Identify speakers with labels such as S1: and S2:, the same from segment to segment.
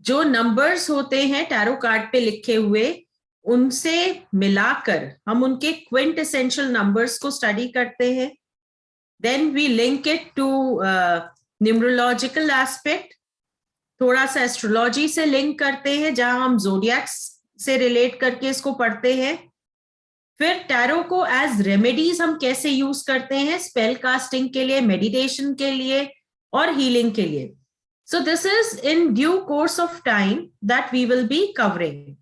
S1: जो नंबर्स होते हैं टैरो कार्ड पे लिखे हुए, उनसे मिलाकर हम उनके क्विंट एसेंशियल नंबर्स को स्टडी करते हैं. Then we link it to numerological aspect, थोड़ा सा एस्ट्रोलॉजी से लिंक करते हैं जहां हम जोडियक से रिलेट करके इसको पढ़ते हैं. फिर टैरो को एज रेमेडीज हम कैसे यूज करते हैं, स्पेल कास्टिंग के लिए, मेडिटेशन के लिए और हीलिंग के लिए. So this is in due course of time that we will be covering.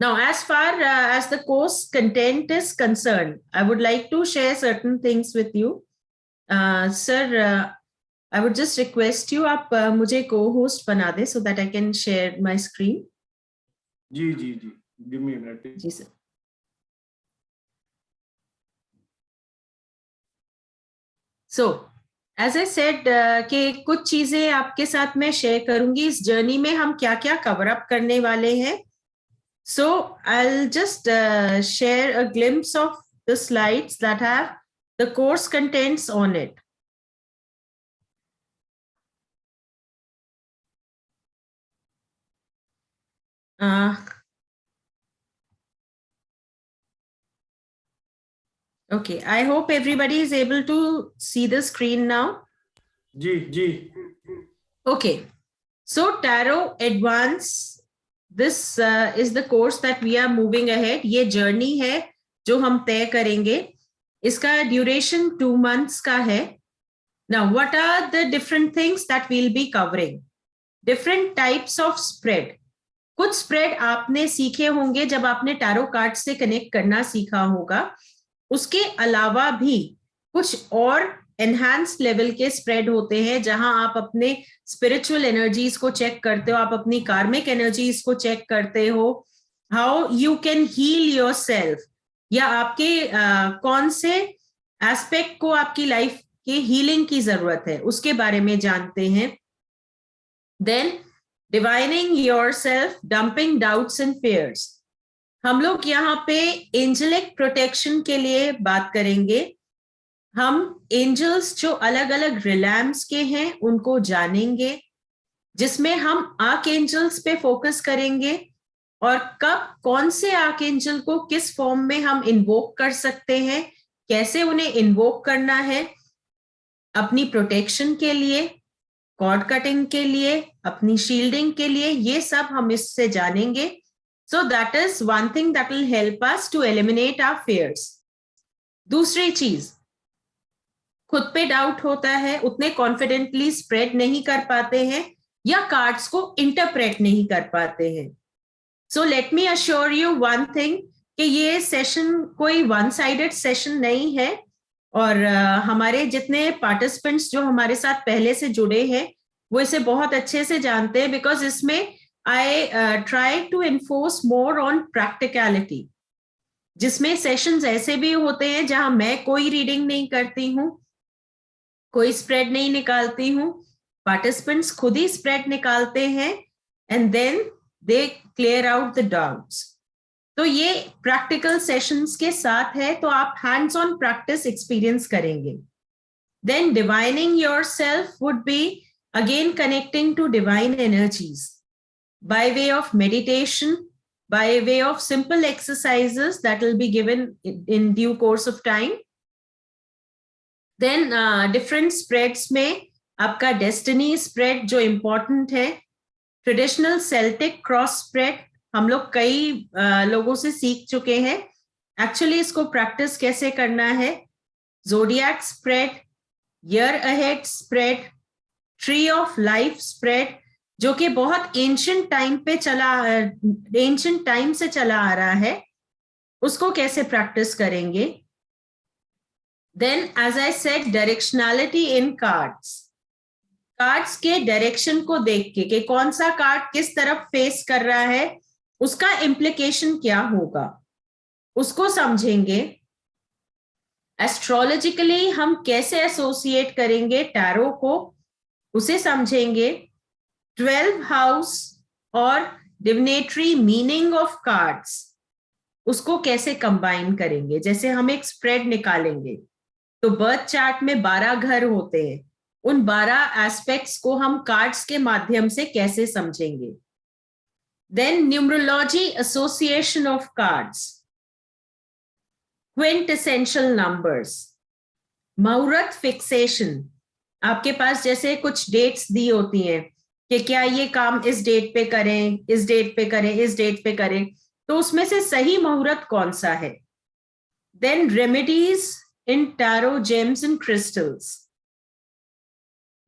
S1: Now, as far as the course content is concerned, I would like to share certain things with you. Sir, I would just request you, आप मुझे co-host बना दे so that I can share my screen.
S2: Ji. Give me a minute.
S1: Ji sir. So, As I said कि कुछ चीजें आपके साथ मैं share करूंगी. इस जर्नी में हम क्या क्या कवर अप करने वाले हैं. So I'll just share a glimpse of the slides that have the course contents on it. Okay, I hope everybody is able to see the screen now.
S2: Ji.
S1: Okay, so Tarot Advance, this is the course that we are moving ahead. ये journey है जो हम तय करेंगे. इसका duration 2 months का है. Now, what are the different things that we'll be covering? Different types of spread. कुछ spread आपने सीखे होंगे जब आपने टैरो कार्ड से कनेक्ट करना सीखा होगा. उसके अलावा भी कुछ और एनहांस लेवल के स्प्रेड होते हैं जहां आप अपने स्पिरिचुअल एनर्जीज को चेक करते हो, आप अपनी कार्मिक एनर्जीज को चेक करते हो, how you can heal yourself, या आपके कौन से एस्पेक्ट को आपकी लाइफ के हीलिंग की जरूरत है उसके बारे में जानते हैं. Then divining yourself, dumping doubts and fears. हम लोग यहाँ पे एंजेलिक प्रोटेक्शन के लिए बात करेंगे. हम एंजल्स जो अलग अलग रिलैम्स के हैं उनको जानेंगे, जिसमें हम आर्क एंजल्स पे फोकस करेंगे और कब कौन से आर्क एंजल को किस फॉर्म में हम इन्वोक कर सकते हैं, कैसे उन्हें इन्वोक करना है अपनी प्रोटेक्शन के लिए, कॉर्ड कटिंग के लिए, अपनी शील्डिंग के लिए. ये सब हम इससे जानेंगे. So that is one thing that will help us to eliminate our fears. दूसरी चीज, खुद पे डाउट होता है, उतने कॉन्फिडेंटली स्प्रेड नहीं कर पाते हैं या कार्ड्स को इंटरप्रेट नहीं कर पाते हैं. So let me assure you one thing कि ये सेशन कोई वन साइडेड सेशन नहीं है. और हमारे जितने पार्टिसिपेंट्स जो हमारे साथ पहले से जुड़े हैं वो इसे बहुत अच्छे से जानते हैं, बिकॉज इसमें I try to enforce more on practicality, जिसमें सेशंस ऐसे भी होते हैं जहां मैं कोई रीडिंग नहीं करती हूं, कोई स्प्रेड नहीं निकालती हूं, पार्टिसिपेंट्स खुद ही स्प्रेड निकालते हैं and then they clear out the doubts. तो ये प्रैक्टिकल सेशंस के साथ है, तो आप हैंड्स ऑन प्रैक्टिस एक्सपीरियंस करेंगे. Then divining yourself would be again connecting to divine energies by way of meditation, by way of simple exercises that will be given in due course of time. Then different spreads में आपका destiny spread जो important है, traditional Celtic cross spread हम लोग कई लोगों से सीख चुके हैं. Actually इसको practice कैसे करना है, zodiac spread, year ahead spread, tree of life spread जो कि बहुत एंशिएंट टाइम से चला आ रहा है, उसको कैसे प्रैक्टिस करेंगे. Then as I said, directionality in cards. Cards के डायरेक्शन को देख के कि कौन सा कार्ड किस तरफ फेस कर रहा है, उसका इम्प्लीकेशन क्या होगा उसको समझेंगे. एस्ट्रोलॉजिकली हम कैसे एसोसिएट करेंगे टैरो को, उसे समझेंगे. 12 हाउस और डिविनेटरी मीनिंग ऑफ कार्ड्स, उसको कैसे कंबाइन करेंगे. जैसे हम एक स्प्रेड निकालेंगे तो बर्थ चार्ट में 12 घर होते हैं, उन 12 एस्पेक्ट्स को हम कार्ड्स के माध्यम से कैसे समझेंगे. Then numerology, association of cards, quintessential numbers, मुहूर्त फिक्सेशन. आपके पास जैसे कुछ डेट्स दी होती हैं कि क्या ये काम इस डेट पे करें, इस डेट पे करें, इस डेट पे करें, तो उसमें से सही मुहूर्त कौन सा है. Then remedies in tarot, gems and crystals.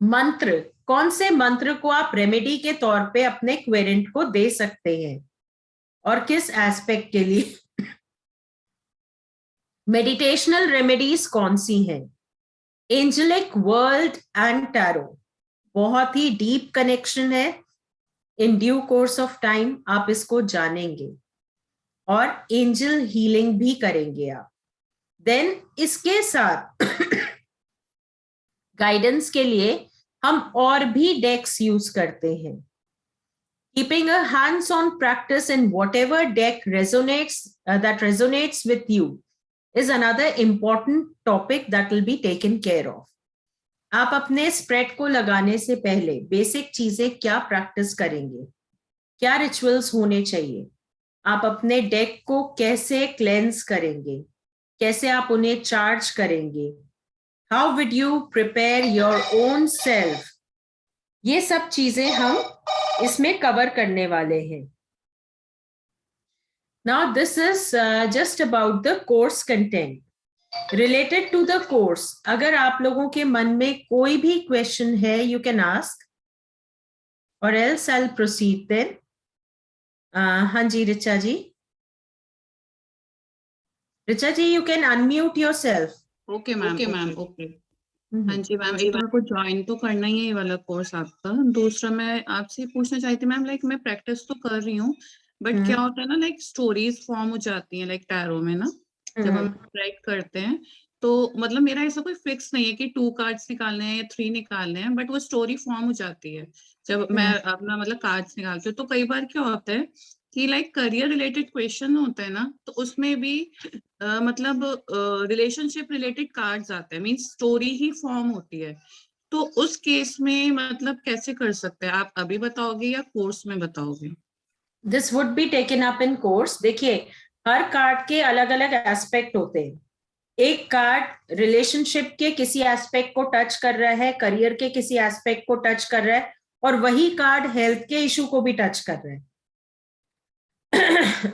S1: मंत्र, कौन से मंत्र को आप रेमेडी के तौर पे अपने क्वेरेंट को दे सकते हैं और किस एस्पेक्ट के लिए. मेडिटेशनल रेमेडीज कौन सी हैं. एंजेलिक वर्ल्ड एंड टैरो, बहुत ही डीप कनेक्शन है. इन ड्यू कोर्स ऑफ टाइम आप इसको जानेंगे और एंजल हीलिंग भी करेंगे आप. देन इसके साथ गाइडेंस के लिए हम और भी डेक्स यूज करते हैं. Keeping a hands on practice in whatever deck resonates with you is another important topic that will be taken care of. आप अपने स्प्रेड को लगाने से पहले बेसिक चीजें क्या प्रैक्टिस करेंगे, क्या रिचुअल्स होने चाहिए, आप अपने डेक को कैसे क्लेंस करेंगे, कैसे आप उन्हें चार्ज करेंगे, how would you prepare your own self, ये सब चीजें हम इसमें कवर करने वाले हैं. Now this is just about the course content. Related to the course, अगर आप लोगों के मन में कोई भी क्वेश्चन है, you can ask, or else I'll proceed then. हाँ जी रिचा जी. रिचा जी, you can unmute yourself.
S3: Okay ma'am, okay. हाँ जी मैम, एक तो मेरे को ज्वाइन तो करना ही है ये वाला कोर्स आपका. दूसरा मैं आपसे पूछना चाहती थी मैम, लाइक मैं प्रैक्टिस तो कर रही हूँ, बट क्या होता है ना, लाइक स्टोरीज फॉर्म हो जाती हैं लाइक टैरो में ना, जब हम राइट करते हैं तो मतलब मेरा ऐसा कोई फिक्स नहीं है कि 2 कार्ड्स निकालने हैं या 3 निकालने हैं, बट वो स्टोरी फॉर्म हो जाती है जब मैं अपना मतलब कार्ड्स निकालती हूँ. तो कई बार क्या होता है कि लाइक करियर रिलेटेड क्वेश्चन होता है ना, तो उसमें भी मतलब रिलेशनशिप रिलेटेड कार्ड्स आते हैं, मींस स्टोरी ही फॉर्म होती है. तो उस केस में मतलब कैसे कर सकते हैं, आप अभी बताओगे या कोर्स में बताओगे?
S1: This would be taken up in course. देखिए, हर कार्ड के अलग अलग एस्पेक्ट होते हैं. एक कार्ड रिलेशनशिप के किसी एस्पेक्ट को टच कर रहा है, करियर के किसी एस्पेक्ट को टच कर रहा है, और वही कार्ड हेल्थ के इशू को भी टच कर रहा है.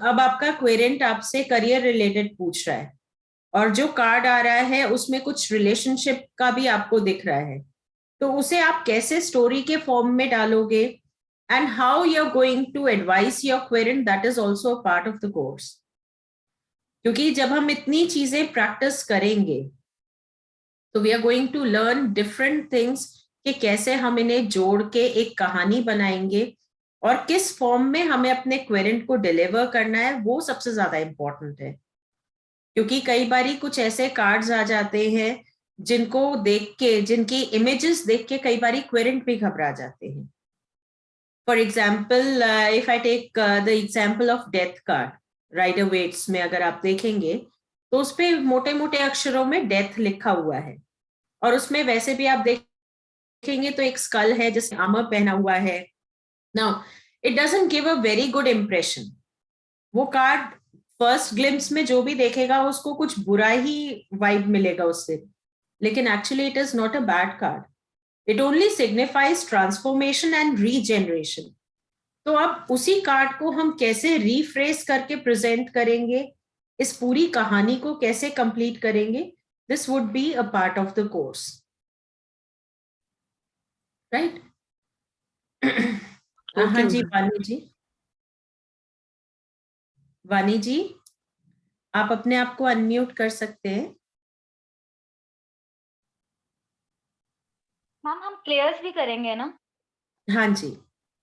S1: अब आपका क्वेरेंट आपसे करियर रिलेटेड पूछ रहा है और जो कार्ड आ रहा है उसमें कुछ रिलेशनशिप का भी आपको दिख रहा है, तो उसे आप कैसे स्टोरी के फॉर्म में डालोगे and how you are going to advise your querent, that is also a part of the course. क्योंकि जब हम इतनी चीजें प्रैक्टिस करेंगे तो we are going to learn different things कि कैसे हम इन्हें जोड़ के एक कहानी बनाएंगे और किस फॉर्म में हमें अपने क्वेरेंट को डिलीवर करना है, वो सबसे ज्यादा इंपॉर्टेंट है. क्योंकि कई बारी कुछ ऐसे कार्ड्स आ जाते हैं जिनको देख के, जिनकी इमेजेस देख के कई बारी क्वेरेंट भी घबरा जाते हैं. For example, if I take the example of death card, Rider Waite में अगर आप देखेंगे तो उस पे मोटे मोटे अक्षरों में डेथ लिखा हुआ है, और उसमें वैसे भी आप देखेंगे तो एक स्कल है जिसने आर्मर पहना हुआ है. Now it doesn't give a very good impression. वो कार्ड फर्स्ट ग्लिम्स में जो भी देखेगा उसको कुछ बुरा ही वाइब मिलेगा उससे, लेकिन actually it is not a bad card. It only signifies transformation and regeneration. तो अब उसी कार्ड को हम कैसे रीफ्रेस करके प्रेजेंट करेंगे, इस पूरी कहानी को कैसे कंप्लीट करेंगे, this would be a part of the course, right? हाँ जी वानी जी. वानी जी, आप अपने आप को अनम्यूट कर सकते हैं.
S4: मैम हम क्लियर्स भी करेंगे ना?
S1: हाँ जी,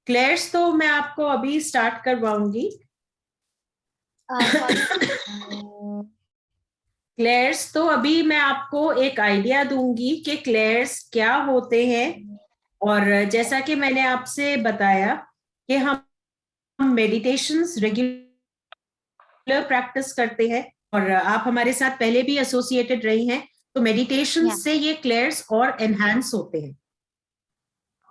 S1: क्लेयर्स तो मैं आपको अभी स्टार्ट करवाऊंगी. क्लेयर्स तो अभी मैं आपको एक आइडिया दूंगी कि क्लेयर्स क्या होते हैं. और जैसा कि मैंने आपसे बताया कि हम मेडिटेशंस रेगुलर प्रैक्टिस करते हैं और आप हमारे साथ पहले भी एसोसिएटेड रही हैं, तो मेडिटेशन से ये क्लेयर्स और एनहांस होते हैं.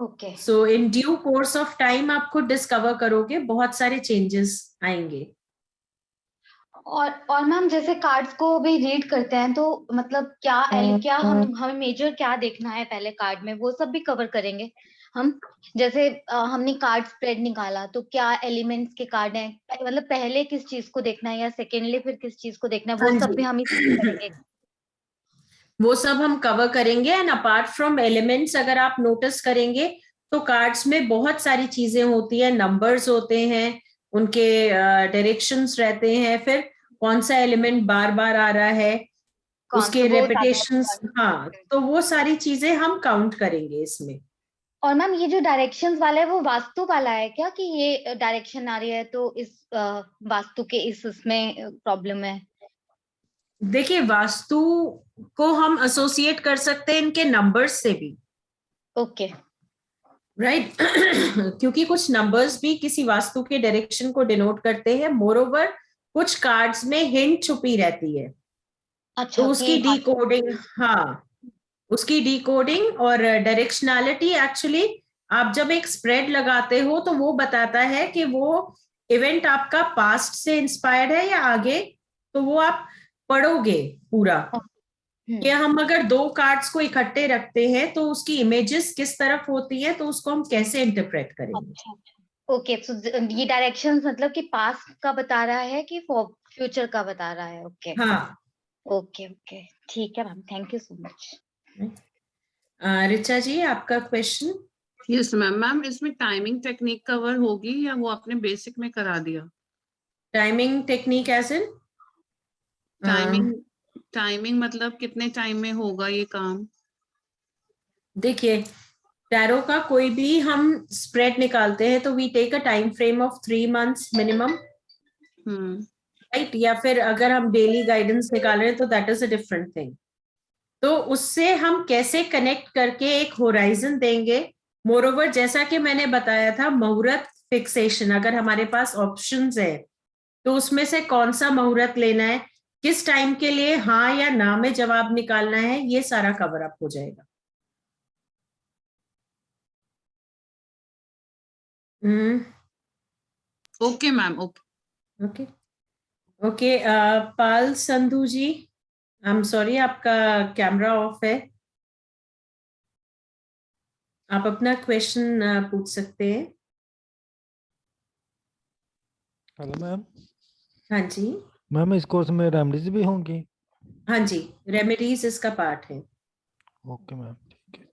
S4: Okay.
S1: So in due course of time आप खुद डिस्कवर करोगे, बहुत सारे चेंजेस आएंगे।
S4: और मैम जैसे कार्ड्स को भी रीड करते हैं तो मतलब क्या हमें मेजर क्या देखना है पहले कार्ड में, वो सब भी कवर करेंगे हम? जैसे हमने कार्ड स्प्रेड निकाला तो क्या एलिमेंट्स के कार्ड हैं, मतलब पहले किस चीज को देखना है या सेकेंडली फिर किस चीज को देखना है, वो
S1: हाँ
S4: सब भी हम इसमें
S1: जी।
S4: करेंगे?
S1: वो सब हम कवर करेंगे। एंड अपार्ट फ्रॉम एलिमेंट्स अगर आप नोटिस करेंगे तो कार्ड्स में बहुत सारी चीजें होती है, नंबर्स होते हैं, उनके डायरेक्शंस रहते हैं, फिर कौन सा एलिमेंट बार बार आ रहा है, उसके
S4: तो वो ज्यादा
S1: रेपिटेशंस। हाँ, तो वो सारी चीजें हम काउंट करेंगे इसमें।
S4: और मैम ये जो डायरेक्शंस वाला है वो वास्तु वाला है क्या, कि ये डायरेक्शन आ रही है तो इस वास्तु के इसमें प्रॉब्लम है?
S1: देखिए, वास्तु को हम एसोसिएट कर सकते हैं इनके नंबर्स से भी,
S4: ओके।
S1: राइट? क्योंकि कुछ नंबर्स भी किसी वास्तु के डायरेक्शन को डिनोट करते हैं। मोरोवर कुछ कार्ड्स में हिंट छुपी रहती है, तो
S4: अच्छा
S1: उसकी
S4: कि हाँ।
S1: डीकोडिंग, हाँ, उसकी डीकोडिंग और डायरेक्शनैलिटी एक्चुअली आप जब एक स्प्रेड लगाते हो तो वो बताता है कि वो इवेंट आपका पास्ट से इंस्पायर्ड है या आगे। तो वो आप पढ़ोगे पूरा कि हम अगर दो कार्ड्स को इकट्ठे रखते हैं तो उसकी इमेजेस किस तरफ होती है, तो उसको हम कैसे इंटरप्रेट करेंगे।
S4: अच्छा अच्छा। ओके, तो ये डायरेक्शंस मतलब कि पास्ट का बता रहा है कि फ्यूचर का बता रहा है? ओके
S1: हाँ।
S4: ओके ओके, ठीक है ma'am, thank you so much.
S1: Richa ji, आपका क्वेश्चन।
S3: Yes ma'am. मैम इसमें टाइमिंग टेक्निक कवर होगी या वो आपने बेसिक में करा दिया?
S1: Timing technique as in
S3: timing मतलब कितने टाइम में होगा ये काम?
S1: देखिए, टैरो का कोई भी हम स्प्रेड निकालते हैं तो we take a time frame of 3 months minimum, right? या फिर अगर हम डेली गाइडेंस निकाल रहे हैं तो that is a different thing. तो उससे हम कैसे कनेक्ट करके एक होराइजन देंगे। मोरोवर, जैसा कि मैंने बताया था, मुहूर्त फिक्सेशन, अगर हमारे पास ऑप्शंस है तो उसमें से कौन सा मुहूर्त लेना है, किस टाइम के लिए हाँ या ना में जवाब निकालना है, ये सारा कवर अप हो जाएगा।
S3: Okay ma'am, okay.
S1: Okay okay. Pal Sandhu ji, I am sorry, आपका कैमरा ऑफ है, आप अपना क्वेश्चन पूछ सकते हैं।
S5: Hello ma'am.
S1: हाँ जी।
S5: मैम इस कोर्स में रेमडीज भी होंगी?
S1: हाँ जी, रेमेडीज इसका पार्ट है।
S5: ओके मैम, ठीक है।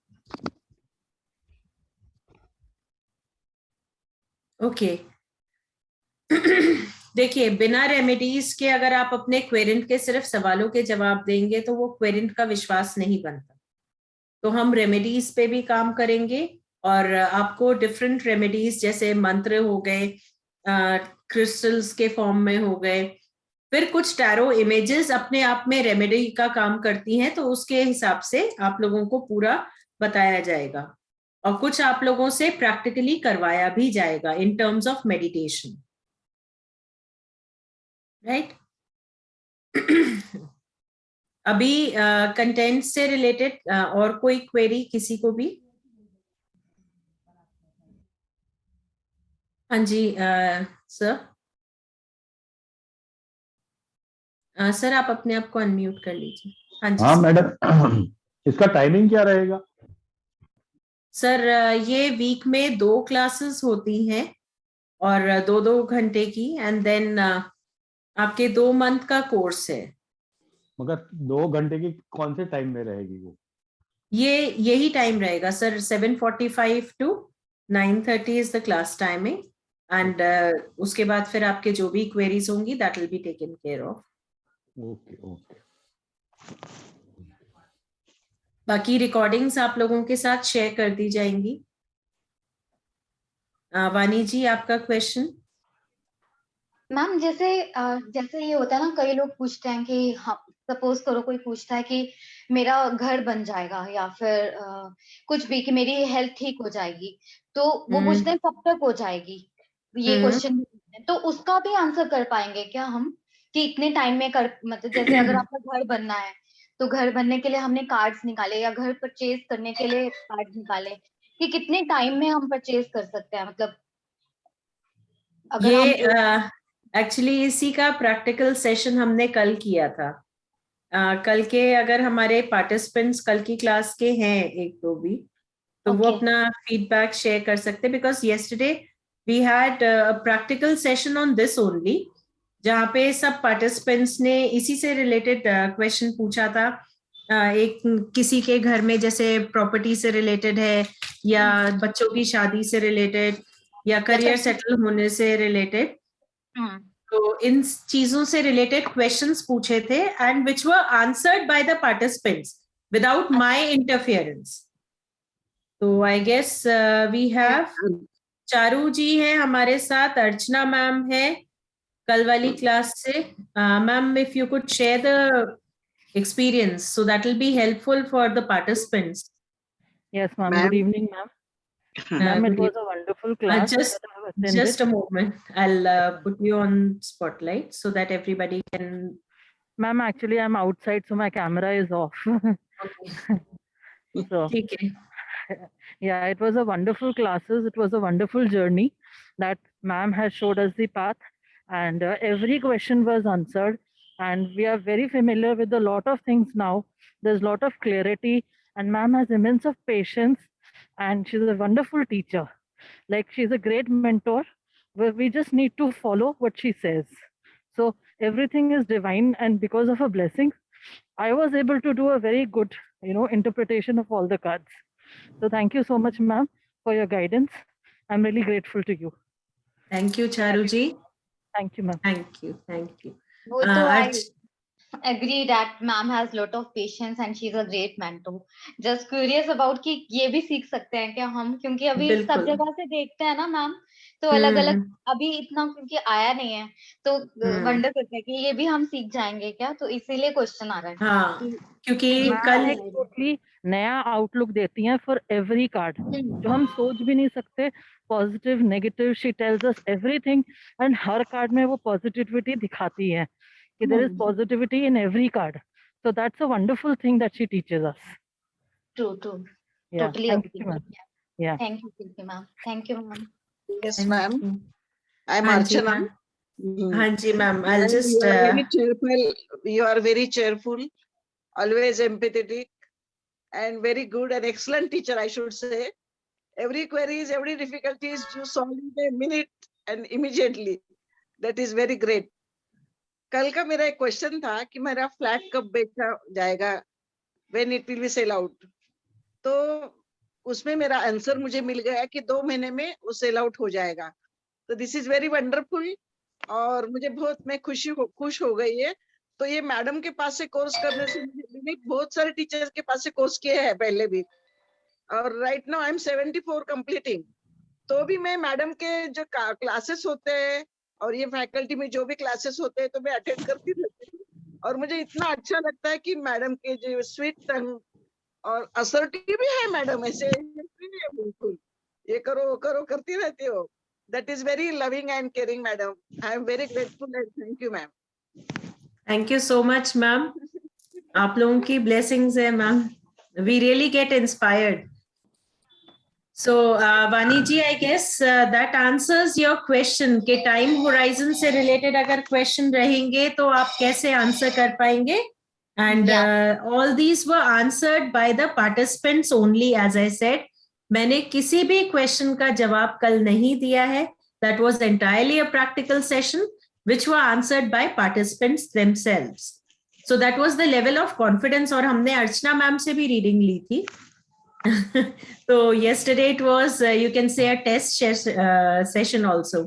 S1: ओके। देखिए, बिना रेमेडीज के अगर आप अपने क्वेरेंट के सिर्फ सवालों के जवाब देंगे तो वो क्वेरेंट का विश्वास नहीं बनता। तो हम रेमेडीज पे भी काम करेंगे और आपको डिफरेंट रेमेडीज, जैसे मंत्र हो गए, क्रिस्टल्स के फॉर्म में हो गए, फिर कुछ टैरो इमेजेस अपने आप में रेमेडी का काम करती हैं, तो उसके हिसाब से आप लोगों को पूरा बताया जाएगा और कुछ आप लोगों से प्रैक्टिकली करवाया भी जाएगा in terms of meditation, right? अभी कंटेंट से रिलेटेड और कोई क्वेरी किसी को भी? हाँ जी सर। सर, आप अपने आप को अनम्यूट कर लीजिए। हाँ जी।
S6: हाँ मैडम, इसका टाइमिंग क्या रहेगा?
S1: सर, ये वीक में 2 क्लासेस होती हैं और 2-2 घंटे की, एंड देन आपके 2 मंथ का कोर्स है।
S6: मगर 2 घंटे की कौन से टाइम में रहेगी वो?
S1: ये यही टाइम रहेगा sir, 7:45 to 9:30 is the class timing. And उसके बाद फिर आपके जो भी क्वेरीज होंगी that will be taken care of.
S6: Okay okay.
S1: बाकी रिकॉर्डिंग्स आप लोगों के साथ शेयर कर दी जाएंगी। वानी जी, आपका क्वेश्चन।
S4: मैम जैसे ये होता है ना, कई लोग पूछते हैं कि हाँ, सपोज करो कोई पूछता है कि मेरा घर बन जाएगा या फिर कुछ भी, कि मेरी हेल्थ ठीक हो जाएगी, तो वो पूछते हैं कब तक हो जाएगी, ये क्वेश्चन। तो उसका भी आंसर कर पाएंगे क्या हम, कि इतने टाइम में कर, मतलब जैसे अगर आपका घर बनना है तो घर बनने के लिए हमने कार्ड्स निकाले या घर परचेज करने के लिए कार्ड्स निकाले, कि कितने टाइम में हम परचेज कर सकते हैं, मतलब अगर
S1: ये
S4: हम
S1: एक्चुअली इसी का प्रैक्टिकल सेशन हमने कल किया था। कल के अगर हमारे पार्टिसिपेंट्स कल की क्लास के हैं एक दो भी, तो वो
S4: Okay.
S1: अपना फीडबैक शेयर कर सकते हैं, because yesterday we had practical session on this only, जहाँ पे सब पार्टिसिपेंट्स ने इसी से रिलेटेड क्वेश्चन पूछा था। एक किसी के घर में जैसे प्रॉपर्टी से रिलेटेड है, या बच्चों की शादी से रिलेटेड, या करियर सेटल होने से रिलेटेड, तो इन चीजों से रिलेटेड क्वेश्चंस पूछे थे, and which were answered by the participants without my interference. तो I guess we have Charu ji है हमारे साथ, अर्चना मैम है कल वाली क्लास से। Ma'am, if you could share the experience, so that will be helpful for the participants.
S7: Yes, ma'am.
S8: Ma'am.
S7: Good evening, ma'am. Ma'am, it
S1: good
S7: was a wonderful class that I have attended.
S1: just a moment. I'll put you on spotlight so that everybody can.
S7: Ma'am, actually, I'm outside, so my camera is off. So,
S1: Okay.
S7: yeah, it was a wonderful classes. It was a wonderful journey that ma'am has showed us the path, and every question was answered. And we are very familiar with a lot of things now. There's a lot of clarity, and ma'am has immense of patience, and she's a wonderful teacher. Like, she's a great mentor, where we just need to follow what she says. So everything is divine, and because of her blessings, I was able to do a very good, interpretation of all the cards. So thank you so much, ma'am, for your guidance. I'm really grateful to you.
S1: Thank you, Charu ji.
S7: Thank you, ma'am.
S1: Thank you. Thank you.
S4: वो तो I agree that ma'am has lot of patience and she's a great mentor. Just curious about कि ये भी सीख सकते हैं क्या हम, क्योंकि अभी सब
S1: बिल्कुल।
S4: जगह से देखते हैं ना मैम, तो अलग अलग अभी इतना क्योंकि आया नहीं है, तो वंडर करते हैं कि ये भी हम सीख जाएंगे क्या, तो इसीलिए क्वेश्चन आ रहा है।
S1: हाँ, क्योंकि
S7: Ma'am
S1: कल
S7: एक totally नया आउटलुक देती हैं for every card, जो हम सोच भी नहीं सकते। Positive, negative, she tells us everything, and हर कार्ड में वो पॉजिटिविटी दिखाती है कि there is positivity in every card. So that's a wonderful thing that she teaches us.
S4: True.
S7: Yeah,
S4: Totally
S7: thank
S4: agree.
S7: you, ma'am. Yeah.
S4: Thank you, Silky ma'am. Thank you, ma'am.
S8: Yes, ma'am. I'm
S1: हाँ जी,
S8: Archana.
S1: Ma'am. हाँ जी, ma'am. I'll
S8: And
S1: just.
S8: you are very cheerful. You are very cheerful, always empathetic, and very good and excellent teacher, I should say. Every queries, every difficulties you solve in a minute and immediately. That is very great. कल का मेरा एक question था कि मेरा flat कब बेचा जाएगा, when it will be sell out. तो उसमें मेरा आंसर मुझे मिल गया कि 2 महीने में वो सेल आउट हो जाएगा. तो दिस इज वेरी वंडरफुल, और मुझे बहुत मैं खुश हो गई है. तो ये मैडम के पास से कोर्स करने से मुझे बहुत सारे टीचर्स के पास से कोर्स किए हैं पहले भी, और right now I am 74 completing. तो भी मैं मैडम के जो क्लासेस होते हैं और ये फैकल्टी में जो भी क्लासेस होते हैं तो मैं अटेंड करती रहती हूँ, और मुझे इतना अच्छा लगता है कि मैडम के जो स्वीट टंग और असर्टिव भी है मैडम, ऐसे बिल्कुल ये करो वो करो करती रहती हो. That is very loving and caring, madam. I am very grateful and thank you, ma'am.
S1: Thank you so much, ma'am. आप लोगों की blessings है, ma'am. We really get inspired. So, Vani ji, I guess that answers your question कि time horizon से related अगर question रहेंगे तो आप कैसे answer कर पाएंगे? And all these were answered by the participants only, as I said. मैंने किसी भी क्वेश्चन का जवाब कल नहीं दिया है. That was entirely a practical session which were answered by participants themselves. So that was the level of confidence. और हमने अर्चना मैम से भी रीडिंग ली थी. So yesterday it was you can say a test session also.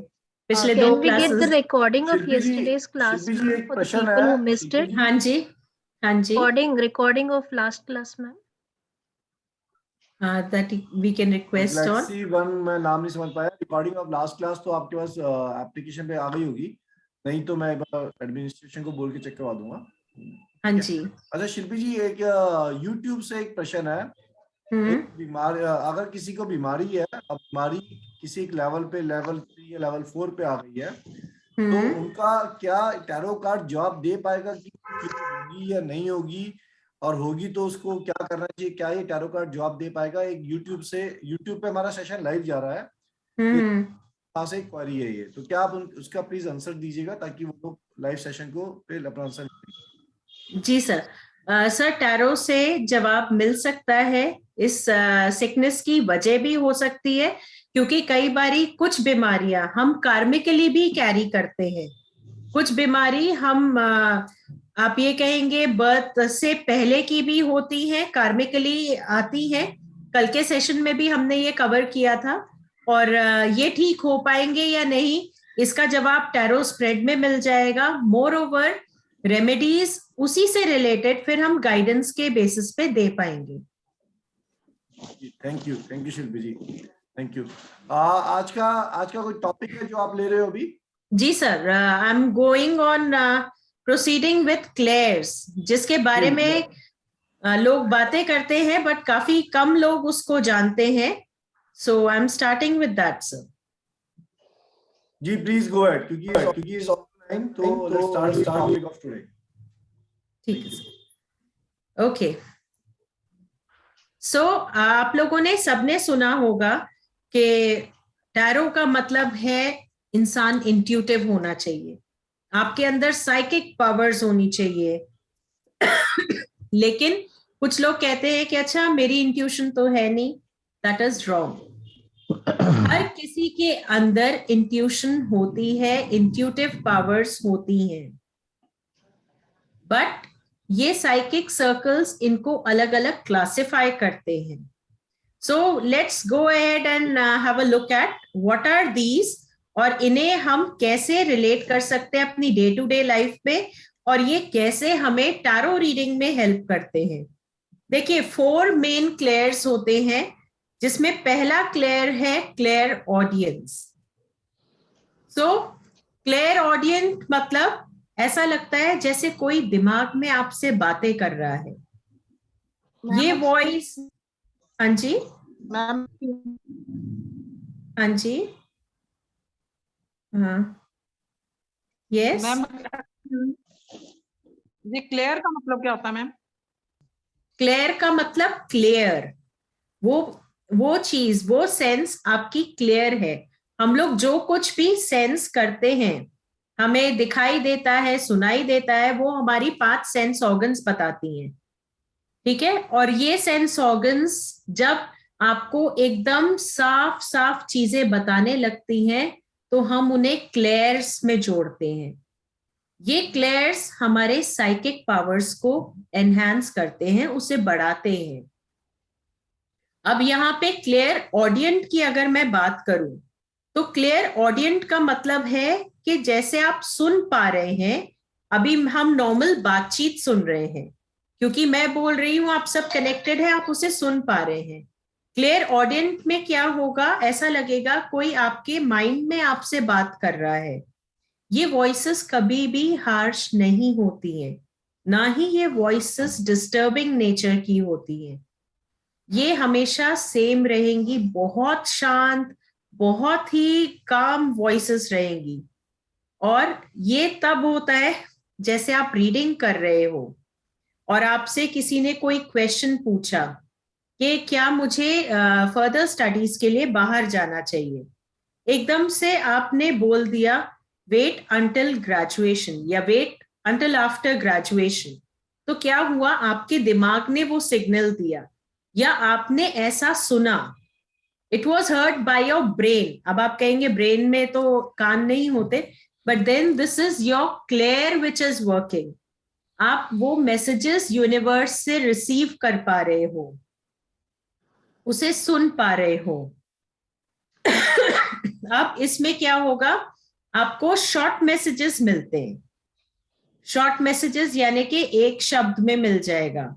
S1: पिछले 2
S9: Can we get
S1: classes.
S9: the recording of yesterday's class
S2: शिल्पी जी, एक
S9: for the
S2: प्रश्न
S9: people
S2: है,
S9: who missed it?
S1: हाँ जी, हाँ जी.
S9: Recording of last class, ma'am.
S1: That we can request on.
S2: Galaxy 1 मैं नाम नहीं समझ पाया. रिकॉर्डिंग ऑफ लास्ट क्लास तो आपके पास एप्लीकेशन पे आ गई होगी, नहीं तो मैं एडमिनिस्ट्रेशन को बोल के चेक करवा दूंगा.
S1: हाँ जी.
S2: अच्छा शिल्पी जी, एक YouTube से एक प्रश्न है. बीमार अगर किसी को बीमारी है, अब बीमारी किसी एक लेवल पे लेवल 3 या लेवल 4 पे आ गई है, तो उनका क्या टैरो कार्ड जवाब दे पाएगा कि होगी या नहीं होगी, और होगी तो उसको क्या करना चाहिए, क्या ये टैरो कार्ड जवाब दे पाएगा? एक यूट्यूब पे हमारा सेशन लाइव जा रहा है, वहां से एक क्वेरी है ये, तो क्या आप उसका प्लीज आंसर दीजिएगा ताकि वो लोग लाइव सेशन को पे अपना आंसर।
S1: जी सर, सर टैरो से जवाब मिल सकता है। इस सिकनेस की वजह भी हो सकती है क्योंकि कई बारी कुछ बीमारियां हम कार्मिकली भी कैरी करते हैं। कुछ बीमारी हम आप ये कहेंगे बर्थ से पहले की भी होती है, कार्मिकली आती है। कल के सेशन में भी हमने ये कवर किया था, और ये ठीक हो पाएंगे या नहीं इसका जवाब टैरो स्प्रेड में मिल जाएगा। मोर ओवर रेमेडीज उसी से रिलेटेड फिर हम गाइडेंस के बेसिस पे दे पाएंगे।
S2: Thank you Shilpi ji, thank you. आज का कोई टॉपिक है जो आप ले रहे हो अभी? जी sir, I am going on proceeding with clairs, जिसके बारे में लोग बातें करते हैं बट काफी कम लोग उसको जानते हैं। So I am starting with that sir. जी प्लीज गो अहेड, क्योंकि इज ऑनलाइन, तो let's start the topic of today. ठीक है सर, ओके। सो आप लोगों ने सबने सुना होगा कि टैरो का मतलब है इंसान इंट्यूटिव होना चाहिए, आपके अंदर साइकिक पावर्स होनी चाहिए। लेकिन कुछ लोग कहते हैं कि अच्छा मेरी इंट्यूशन तो है नहीं, दैट इज रॉन्ग। हर किसी के अंदर इंट्यूशन होती है, इंट्यूटिव पावर्स होती हैं, बट ये साइकिक सर्कल्स इनको अलग अलग क्लासिफाई करते हैं। So let's go ahead and have a look at what are these, और इन्हें हम कैसे रिलेट कर सकते हैं अपनी डे टू डे लाइफ में, और ये कैसे हमें टैरो रीडिंग में हेल्प करते हैं। देखिए 4 मेन क्लेयर्स होते हैं, जिसमें पहला क्लेयर है क्लेयर ऑडियंस। सो क्लेयर ऑडियंस मतलब ऐसा लगता है जैसे कोई दिमाग में आपसे बातें कर रहा है। ये वॉइस, हाँ जी मैम, हाँ जी, हाँ यस
S10: मैम। ये क्लियर का मतलब क्या होता है मैम?
S1: क्लियर का मतलब क्लियर, वो चीज, वो सेंस आपकी क्लियर है। हम लोग जो कुछ भी सेंस करते हैं, हमें दिखाई देता है, सुनाई देता है, वो हमारी 5 सेंस ऑर्गन्स बताती हैं, ठीक है। और ये सेंस ऑर्गन्स जब आपको एकदम साफ साफ चीजें बताने लगती हैं तो हम उन्हें क्लेयर्स में जोड़ते हैं। ये क्लेयर्स हमारे साइकिक पावर्स को एनहांस करते हैं, उसे बढ़ाते हैं। अब यहाँ पे क्लियर ऑडियंट की अगर मैं बात करूं तो क्लियर ऑडियंट का मतलब है कि जैसे आप सुन पा रहे हैं, अभी हम नॉर्मल बातचीत सुन रहे हैं, क्योंकि मैं बोल रही हूं, आप सब कनेक्टेड है, आप उसे सुन पा रहे हैं। क्लियर ऑडियंट में क्या होगा, ऐसा लगेगा कोई आपके माइंड में आपसे बात कर रहा है। ये वॉइसेस कभी भी हार्श नहीं होती हैं, ना ही ये वॉइसेस डिस्टर्बिंग नेचर की होती है। ये हमेशा सेम रहेंगी, बहुत शांत, बहुत ही काम वॉइसेस रहेंगी। और ये तब होता है जैसे आप रीडिंग कर रहे हो और आपसे किसी ने कोई क्वेश्चन पूछा कि क्या मुझे फर्दर स्टडीज के लिए बाहर जाना चाहिए, एकदम से आपने बोल दिया वेट अंटिल ग्रेजुएशन या वेट अंटिल आफ्टर ग्रेजुएशन, तो क्या हुआ, आपके दिमाग ने वो सिग्नल दिया या आपने ऐसा सुना, it was heard by your brain. अब आप कहेंगे ब्रेन में तो कान नहीं होते, but then this is your clair which is working. आप वो मैसेजेस यूनिवर्स से रिसीव कर पा रहे हो, उसे सुन पा रहे हो। अब इसमें क्या होगा, आपको शॉर्ट मैसेजेस मिलते हैं। शॉर्ट मैसेजेस यानी कि एक शब्द में मिल जाएगा,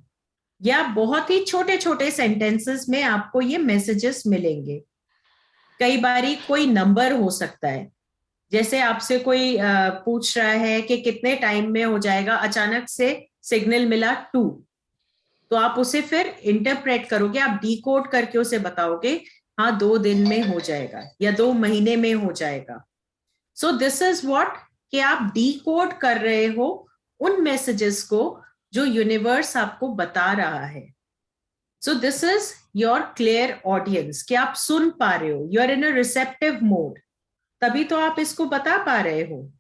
S1: या बहुत ही छोटे छोटे सेंटेंसेस में आपको ये मैसेजेस मिलेंगे। कई बारी कोई नंबर हो सकता है, जैसे आपसे कोई पूछ रहा है कि कितने टाइम में हो जाएगा, अचानक से सिग्नल मिला 2, तो आप उसे फिर इंटरप्रेट करोगे, आप डिकोड करके उसे बताओगे हाँ 2 दिन में हो जाएगा या 2 महीने में हो जाएगा। सो दिस इज व्हाट, कि आप डिकोड कर रहे हो उन मैसेजेस को जो यूनिवर्स आपको बता रहा है. So this is your clairaudience कि आप सुन पा रहे हो, you are in a receptive mode, तभी तो आप इसको बता पा रहे हो.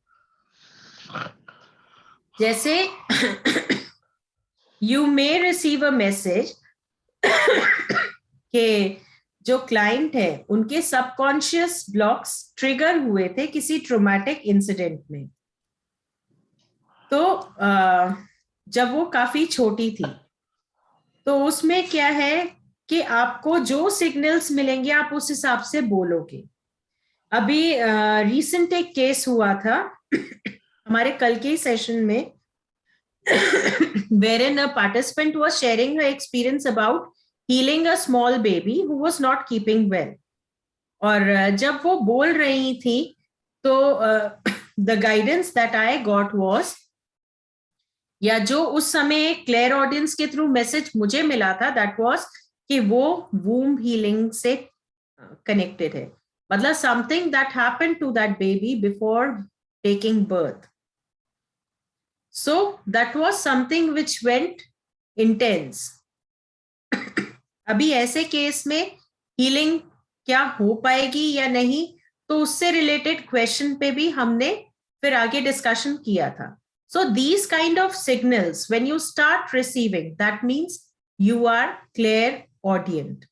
S1: जैसे you may receive a message कि जो क्लाइंट है उनके सबकॉन्शियस ब्लॉक्स ट्रिगर हुए थे किसी ट्रॉमेटिक इंसिडेंट में. तो जब वो काफी छोटी थी, तो उसमें क्या है कि आपको जो सिग्नल्स मिलेंगे आप उस हिसाब से बोलोगे. अभी रीसेंट एक केस हुआ था हमारे कल के सेशन में, wherein a participant was sharing her experience about healing a small baby who was not keeping well. और जब वो बोल रही थी तो the guidance that I got was, या जो उस समय क्लियर ऑडियंस के थ्रू मैसेज मुझे मिला था, that was कि वो womb healing से connected है. मतलब something that happened to that baby before taking birth. So that was something which went intense. अभी ऐसे केस में हीलिंग क्या हो पाएगी या नहीं, तो उससे रिलेटेड क्वेश्चन पे भी हमने फिर आगे डिस्कशन किया था. So these kind of signals, when you start receiving, that means you are clairaudient.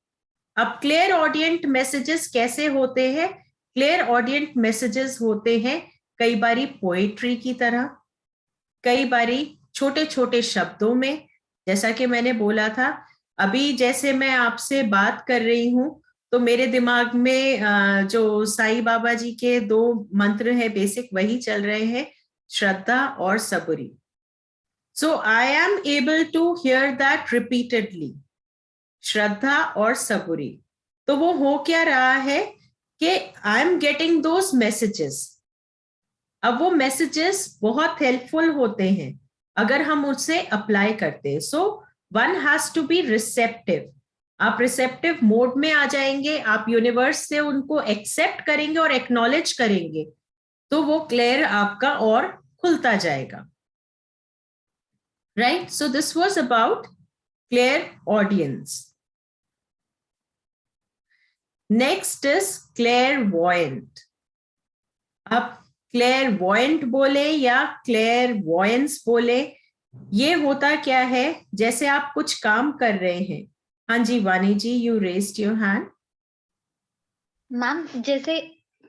S1: अब clairaudient messages कैसे होते हैं? clairaudient messages होते हैं कई बारी पोएट्री की तरह, कई बारी छोटे छोटे शब्दों में. जैसा कि मैंने बोला था, अभी जैसे मैं आपसे बात कर रही हूं तो मेरे दिमाग में जो साईं बाबा जी के 2 मंत्र है बेसिक, वही चल रहे हैं, श्रद्धा और सबुरी. So I am able to hear that repeatedly, श्रद्धा और सबुरी. तो वो हो क्या रहा है कि I am getting those messages. अब वो मैसेजेस बहुत हेल्पफुल होते हैं अगर हम उसे अप्लाई करते हैं. So one has to be receptive. आप रिसेप्टिव मोड में आ जाएंगे, आप यूनिवर्स से उनको एक्सेप्ट करेंगे और एक्नॉलेज करेंगे, तो वो क्लियर आपका और खुलता जाएगा. Right? So this was about clairaudience. Next is clairvoyant. आप क्लेयरवॉयंट बोले या क्लेयरवॉयंस बोले, ये होता क्या है, जैसे आप कुछ काम कर रहे हैं. हाँ जी Vani ji, you raised your hand.
S4: Ma'am जैसे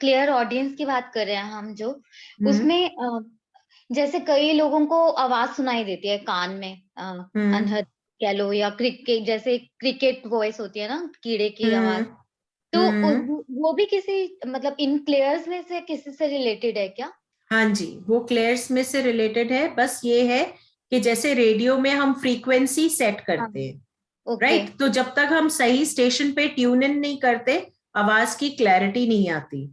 S4: क्लियर ऑडियंस की बात कर रहे हैं हम, जो उसमें जैसे कई लोगों को आवाज सुनाई देती है कान में, अनहद कह लो, या क्रिकेट, जैसे क्रिकेट वॉइस होती है ना, कीड़े की आवाज, तो वो भी किसी मतलब इन क्लेयर्स में से किसी से रिलेटेड है क्या?
S1: हाँ जी, वो क्लेयर्स में से रिलेटेड है. बस ये है कि जैसे रेडियो में हम फ्रीक्वेंसी सेट करते हैं, राइट? तो जब तक हम सही स्टेशन पे ट्यून इन नहीं करते, आवाज की क्लैरिटी नहीं आती.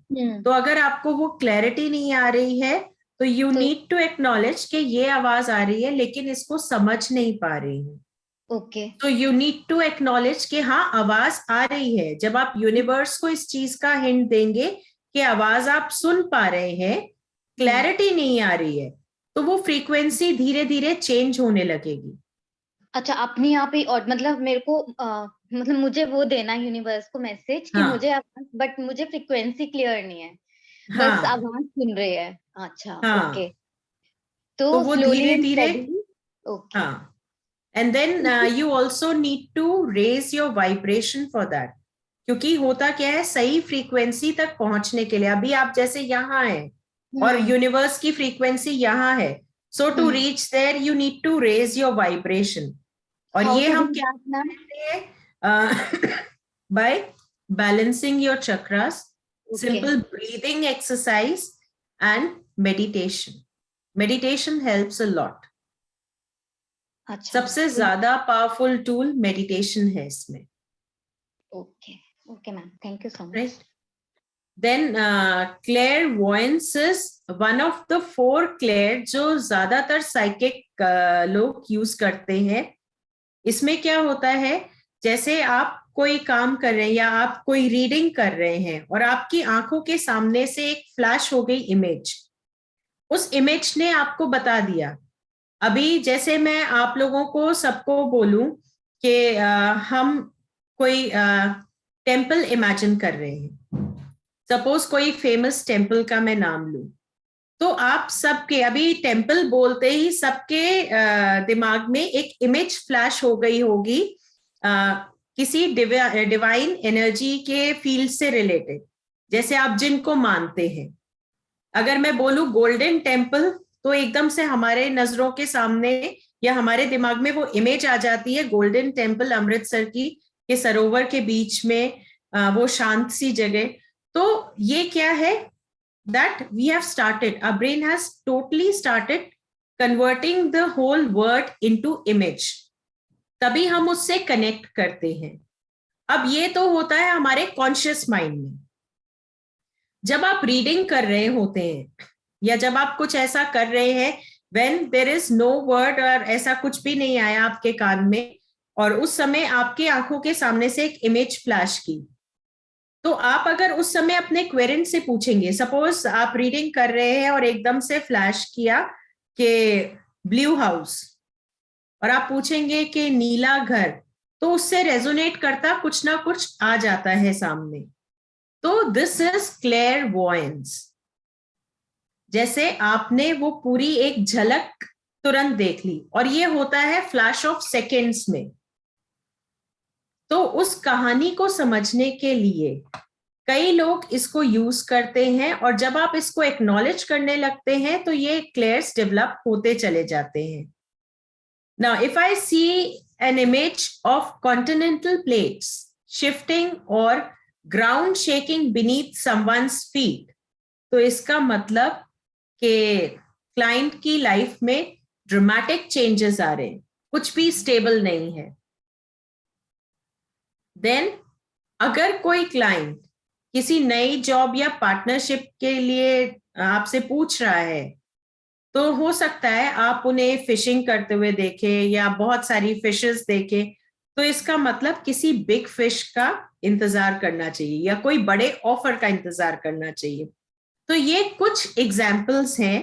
S1: तो अगर आपको वो क्लैरिटी नहीं आ रही है तो यू नीड टू एक्नॉलेज कि ये आवाज आ रही है लेकिन इसको समझ नहीं पा रही हूँ.
S4: ओके.
S1: तो यू नीड टू एक्नॉलेज कि हाँ आवाज आ रही है. जब आप यूनिवर्स को इस चीज का हिंट देंगे कि आवाज आप सुन पा रहे हैं, क्लैरिटी नहीं आ रही है, तो वो फ्रीक्वेंसी धीरे धीरे चेंज होने लगेगी.
S4: अच्छा, अपनी आप ही, और मतलब मेरे को मतलब मुझे वो देना यूनिवर्स को मैसेज कि मुझे आवाज, बट मुझे फ्रीक्वेंसी क्लियर नहीं है, बस आवाज सुन रही है. अच्छा, ओके. तो
S1: वो धीरे धीरे,
S4: ओके.
S1: हाँ. And then you also need to raise your vibration for that. क्योंकि होता क्या है, सही फ्रीक्वेंसी तक पहुंचने के लिए, अभी आप जैसे यहाँ हैं और यूनिवर्स की फ्रीक्वेंसी यहाँ है, so to reach there you need to raise your vibration. और ये हम क्या करते हैं? By balancing your chakras, simple breathing exercise and meditation. Meditation helps a lot.
S4: अच्छा,
S1: सबसे ज्यादा पावरफुल टूल मेडिटेशन है इसमें.
S4: Okay, okay ma'am, thank you so much.
S1: Right. Then clairvoyance is one of the 4 clair जो ज्यादातर psychic लोग use करते हैं. इसमें क्या होता है, जैसे आप कोई काम कर रहे हैं या आप कोई रीडिंग कर रहे हैं और आपकी आंखों के सामने से एक फ्लैश हो गई इमेज. उस इमेज ने आपको बता दिया अभी जैसे मैं आप लोगों को सबको बोलूं कि हम कोई टेम्पल इमेजिन कर रहे हैं, सपोज कोई फेमस टेम्पल का मैं नाम लूं, तो आप सबके अभी टेम्पल बोलते ही सबके दिमाग में एक इमेज फ्लैश हो गई होगी किसी डिवाइन एनर्जी के फील्ड से रिलेटेड, जैसे आप जिनको मानते हैं। अगर मैं बोलूं गोल्डन टेम्पल, तो एकदम से हमारे नजरों के सामने या हमारे दिमाग में वो इमेज आ जाती है गोल्डन टेम्पल अमृतसर की, के सरोवर के बीच में वो शांत सी जगह। तो ये क्या है, that we have started, our brain has totally started converting the whole word into image, तभी हम उससे कनेक्ट करते हैं। अब ये तो होता है हमारे कॉन्शियस माइंड में। जब आप रीडिंग कर रहे होते हैं या जब आप कुछ ऐसा कर रहे हैं when there is no word और ऐसा कुछ भी नहीं आया आपके कान में, और उस समय आपके आंखों के सामने से एक इमेज फ्लैश की, तो आप अगर उस समय अपने क्वेरेंट से पूछेंगे, सपोज आप रीडिंग कर रहे हैं और एकदम से फ्लैश किया कि ब्लू हाउस, और आप पूछेंगे कि नीला घर, तो उससे रेजोनेट करता कुछ ना कुछ आ जाता है सामने। तो दिस इज क्लेयरवॉयंस। जैसे आपने वो पूरी एक झलक तुरंत देख ली, और ये होता है फ्लैश ऑफ सेकेंड्स में। तो उस कहानी को समझने के लिए कई लोग इसको यूज करते हैं, और जब आप इसको एक्नॉलेज करने लगते हैं तो ये क्लेयर्स डेवलप होते चले जाते हैं। Now if I see an image of continental plates shifting और ground shaking beneath someone's feet, तो इसका मतलब कि क्लाइंट की लाइफ में ड्रामेटिक चेंजेस आ रहे हैं, कुछ भी स्टेबल नहीं है। देन अगर कोई क्लाइंट किसी नई जॉब या पार्टनरशिप के लिए आपसे पूछ रहा है, तो हो सकता है आप उन्हें फिशिंग करते हुए देखे या बहुत सारी फिशेस देखे, तो इसका मतलब किसी बिग फिश का इंतजार करना चाहिए या कोई बड़े ऑफर का इंतजार करना चाहिए। तो ये कुछ एग्जाम्पल्स हैं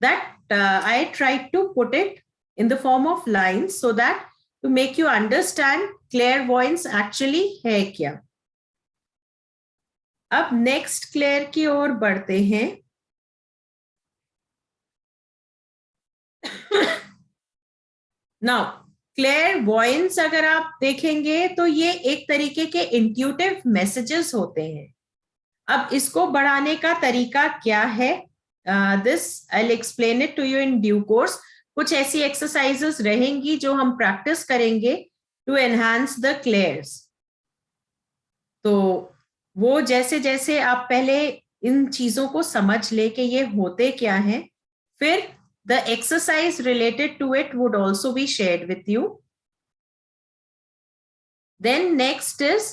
S1: that I try to put it in the form of lines so that to make you understand clairvoyance actually है क्या। अब नेक्स्ट क्लेयर की ओर बढ़ते हैं। नाउ क्लेयरवॉयंस अगर आप देखेंगे तो ये एक तरीके के इंट्यूटिव मैसेजेस होते हैं। अब इसको बढ़ाने का तरीका क्या है, this I will explain it to you in due course. कुछ ऐसी एक्सरसाइजेस रहेंगी जो हम प्रैक्टिस करेंगे टू एनहांस द क्लेयर्स। तो वो जैसे जैसे आप पहले इन चीजों को समझ ले कि ये होते क्या हैं, फिर the exercise related to it would also be shared with you. Then next is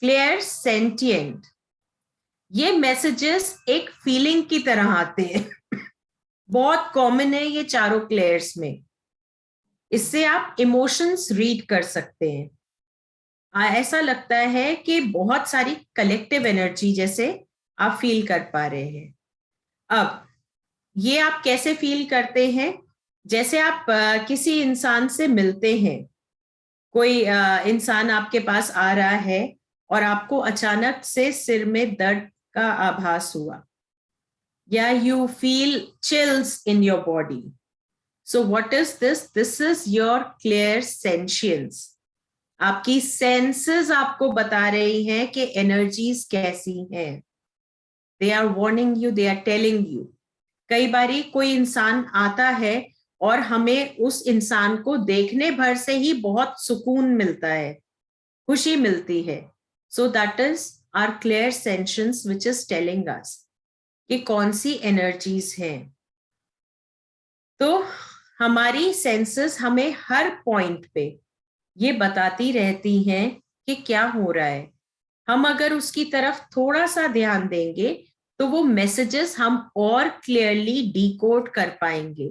S1: clairsentient. ये मैसेजेस एक फीलिंग की तरह आते हैं। बहुत कॉमन है ये चारों क्लेयर्स में। इससे आप इमोशंस रीड कर सकते हैं। ऐसा लगता है कि बहुत सारी कलेक्टिव एनर्जी जैसे आप फील कर पा रहे हैं। अब ये आप कैसे फील करते हैं, जैसे आप किसी इंसान से मिलते हैं, कोई इंसान आपके पास आ रहा है और आपको अचानक से सिर में दर्द का आभास हुआ, या you feel chills in your body. So what is this? This is your clairsentience. आपकी सेंसेस आपको बता रही हैं कि एनर्जीज कैसी हैं। They are warning you, they are telling you. कई बारी कोई इंसान आता है और हमें उस इंसान को देखने भर से ही बहुत सुकून मिलता है, खुशी मिलती है। So that is our clairsentience which is telling us कि कौन सी एनर्जीज हैं। तो हमारी सेंसेस हमें हर पॉइंट पे ये बताती रहती हैं कि क्या हो रहा है। हम अगर उसकी तरफ थोड़ा सा ध्यान देंगे तो वो मैसेजेस हम और क्लियरली डिकोड कर पाएंगे।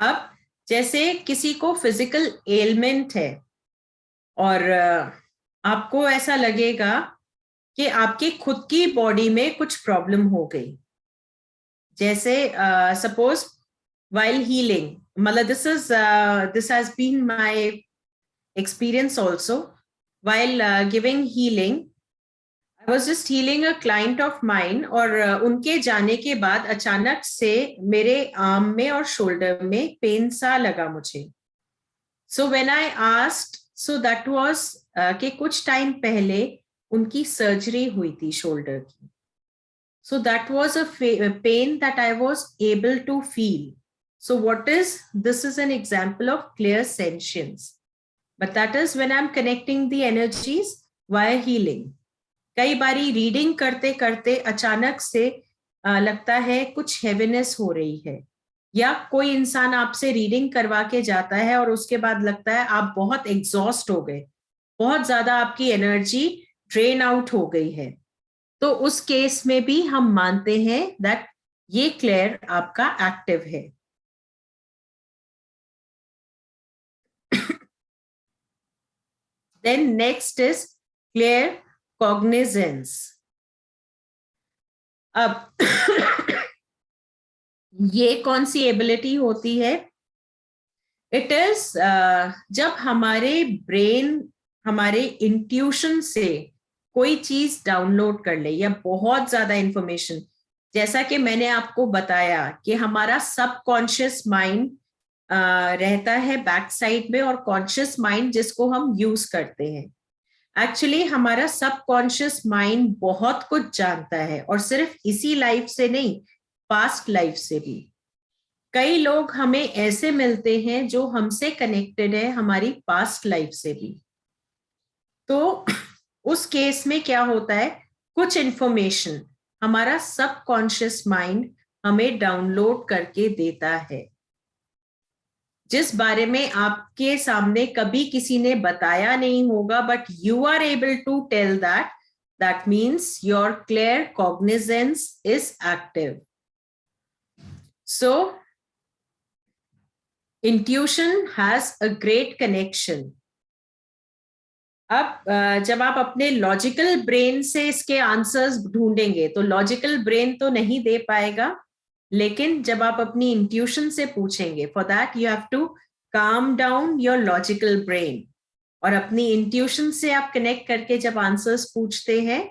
S1: अब जैसे किसी को फिजिकल एलिमेंट है और आपको ऐसा लगेगा कि आपकी खुद की बॉडी में कुछ प्रॉब्लम हो गई, जैसे सपोज while healing, मतलब this has been my experience also. While giving healing, I was just healing a client of mine, और उनके जाने के बाद अचानक से मेरे आर्म में और शोल्डर में पेन सा लगा मुझे. So when I asked, so that was कि कुछ टाइम पहले उनकी सर्जरी हुई थी शोल्डर की. So that was a pain that I was able to feel. So what is, this is an example of clairsentience. But that is when I'm connecting the energies via healing. कई बारी reading करते करते अचानक से लगता है कुछ heaviness हो रही है, या कोई इंसान आपसे रीडिंग करवा के जाता है और उसके बाद लगता है आप बहुत एग्जॉस्ट हो गए, बहुत ज्यादा आपकी एनर्जी ड्रेन आउट हो गई है. तो उस केस में भी हम मानते हैं दैट ये क्लेयर आपका एक्टिव है. Then next is claircognizance. अब ये कौन सी एबिलिटी होती है? इट इज जब हमारे ब्रेन हमारे इंट्यूशन से कोई चीज डाउनलोड कर ले, या बहुत ज्यादा इंफॉर्मेशन, जैसा कि मैंने आपको बताया कि हमारा सबकॉन्शियस माइंड रहता है बैक साइड में, और कॉन्शियस माइंड जिसको हम यूज करते हैं. एक्चुअली हमारा सबकॉन्शियस माइंड बहुत कुछ जानता है, और सिर्फ इसी लाइफ से नहीं, पास्ट लाइफ से भी. कई लोग हमें ऐसे मिलते हैं जो हमसे कनेक्टेड है हमारी पास्ट लाइफ से भी. तो उस केस में क्या होता है, कुछ इंफॉर्मेशन हमारा सबकॉन्शियस माइंड हमें डाउनलोड करके देता है, जिस बारे में आपके सामने कभी किसी ने बताया नहीं होगा, but you are able to tell that. That means your claircognizance is active. So intuition has a great connection. अब जब आप अपने लॉजिकल ब्रेन से इसके आंसर्स ढूंढेंगे तो लॉजिकल ब्रेन तो नहीं दे पाएगा, लेकिन जब आप अपनी इंट्यूशन से पूछेंगे, for that you have to calm down your logical brain, और अपनी इंट्यूशन से आप कनेक्ट करके जब आंसर्स पूछते हैं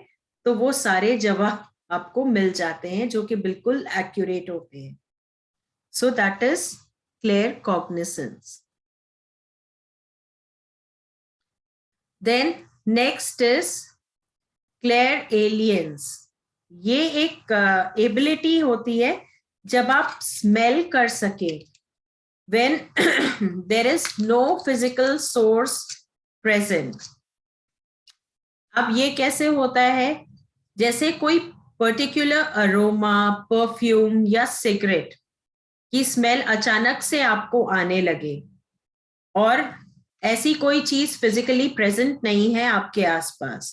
S1: तो वो सारे जवाब आपको मिल जाते हैं जो कि बिल्कुल एक्यूरेट होते हैं. सो that is clear cognisance. Then next is clairalience. ये एक एबिलिटी होती है जब आप स्मेल कर सके when there is no physical source present. अब ये कैसे होता है? जैसे कोई पर्टिकुलर अरोमा, परफ्यूम या सिगरेट की स्मेल अचानक से आपको आने लगे, और ऐसी कोई चीज फिजिकली प्रेजेंट नहीं है आपके आसपास,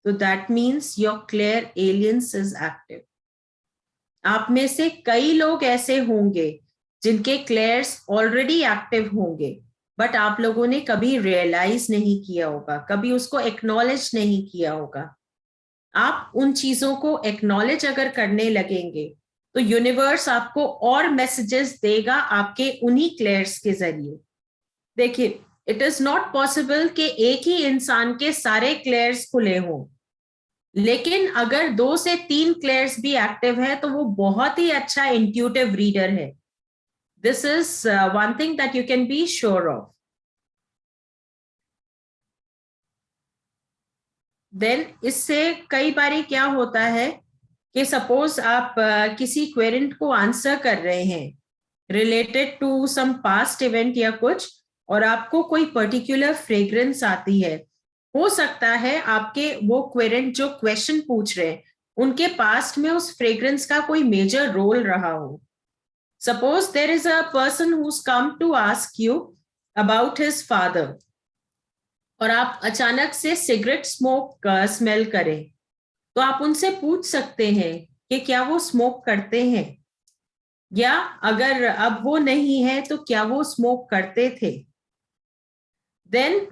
S1: तो that means your clear aliens is active. आप में से कई लोग ऐसे होंगे जिनके क्लेयर्स ऑलरेडी एक्टिव होंगे, बट आप लोगों ने कभी रियलाइज नहीं किया होगा, कभी उसको एक्नॉलेज नहीं किया होगा. आप उन चीजों को एक्नॉलेज अगर करने लगेंगे तो यूनिवर्स आपको और मैसेजेस देगा आपके उन्हीं क्लेयर्स के जरिए. देखिए, इट इज नॉट पॉसिबल कि एक ही इंसान के सारे क्लेयर्स खुले हों, लेकिन अगर 2 से 3 क्लेयर्स भी एक्टिव है तो वो बहुत ही अच्छा इंट्यूटिव रीडर है. This is one thing that you can be sure of. Then इससे कई बारी क्या होता है कि सपोज आप किसी क्वेरेंट को आंसर कर रहे हैं related to some past event या कुछ, और आपको कोई पर्टिकुलर फ्रेग्रेंस आती है. हो सकता है आपके वो क्वेरेंट जो क्वेश्चन पूछ रहे हैं उनके पास्ट में उस फ्रेग्रेंस का कोई मेजर रोल रहा हो. Suppose there is a person who's come to ask you about his father, और आप अचानक से सिगरेट स्मोक स्मेल करें, तो आप उनसे पूछ सकते हैं कि क्या वो स्मोक करते हैं, या अगर अब वो नहीं है तो क्या वो स्मोक करते थे. देन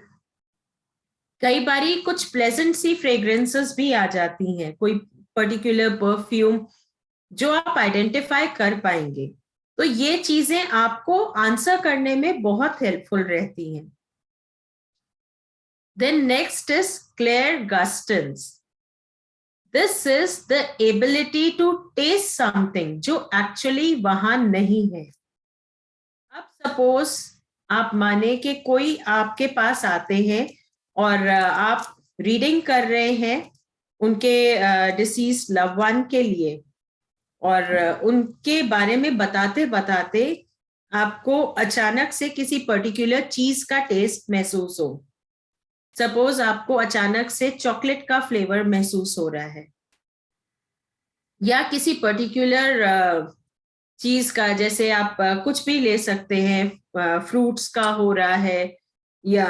S1: कई बारी कुछ प्लेजेंट सी फ्रेग्रेंसेस भी आ जाती हैं, कोई पर्टिकुलर परफ्यूम
S2: जो आप आइडेंटिफाई कर पाएंगे। तो ये चीजें आपको आंसर करने में बहुत हेल्पफुल रहती हैं। Then next is clairgustance. This is the ability to taste something जो actually वहां नहीं है। अब सपोज आप माने कि कोई आपके पास आते हैं और आप रीडिंग कर रहे हैं उनके डिसीज लव वन के लिए, और उनके बारे में बताते बताते आपको अचानक से किसी पर्टिकुलर चीज का टेस्ट महसूस हो। सपोज आपको अचानक से चॉकलेट का फ्लेवर महसूस हो रहा है, या किसी पर्टिकुलर चीज का, जैसे आप कुछ भी ले सकते हैं, फ्रूट्स का हो रहा है या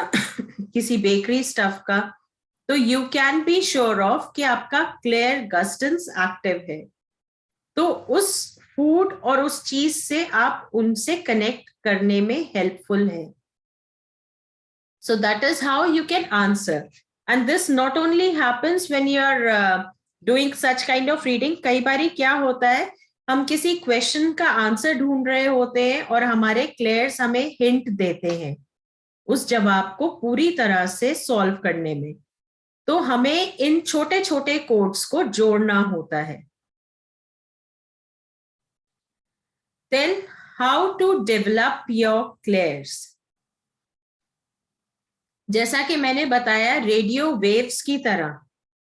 S2: किसी बेकरी स्टफ का, तो you can be sure of कि आपका क्लेयरगस्टेंस एक्टिव है। तो उस फूड और उस चीज से आप उनसे कनेक्ट करने में हेल्पफुल है। So that is how you can answer. And this not only happens when you are doing such kind of reading. कई बारी क्या होता है, हम किसी क्वेश्चन का आंसर ढूंढ रहे होते हैं और हमारे क्लेयर्स हमें हिंट देते हैं उस जवाब को पूरी तरह से सॉल्व करने में। तो हमें इन छोटे छोटे कोड्स को जोड़ना होता है। Then how to develop your clairs? जैसा कि मैंने बताया, रेडियो वेव्स की तरह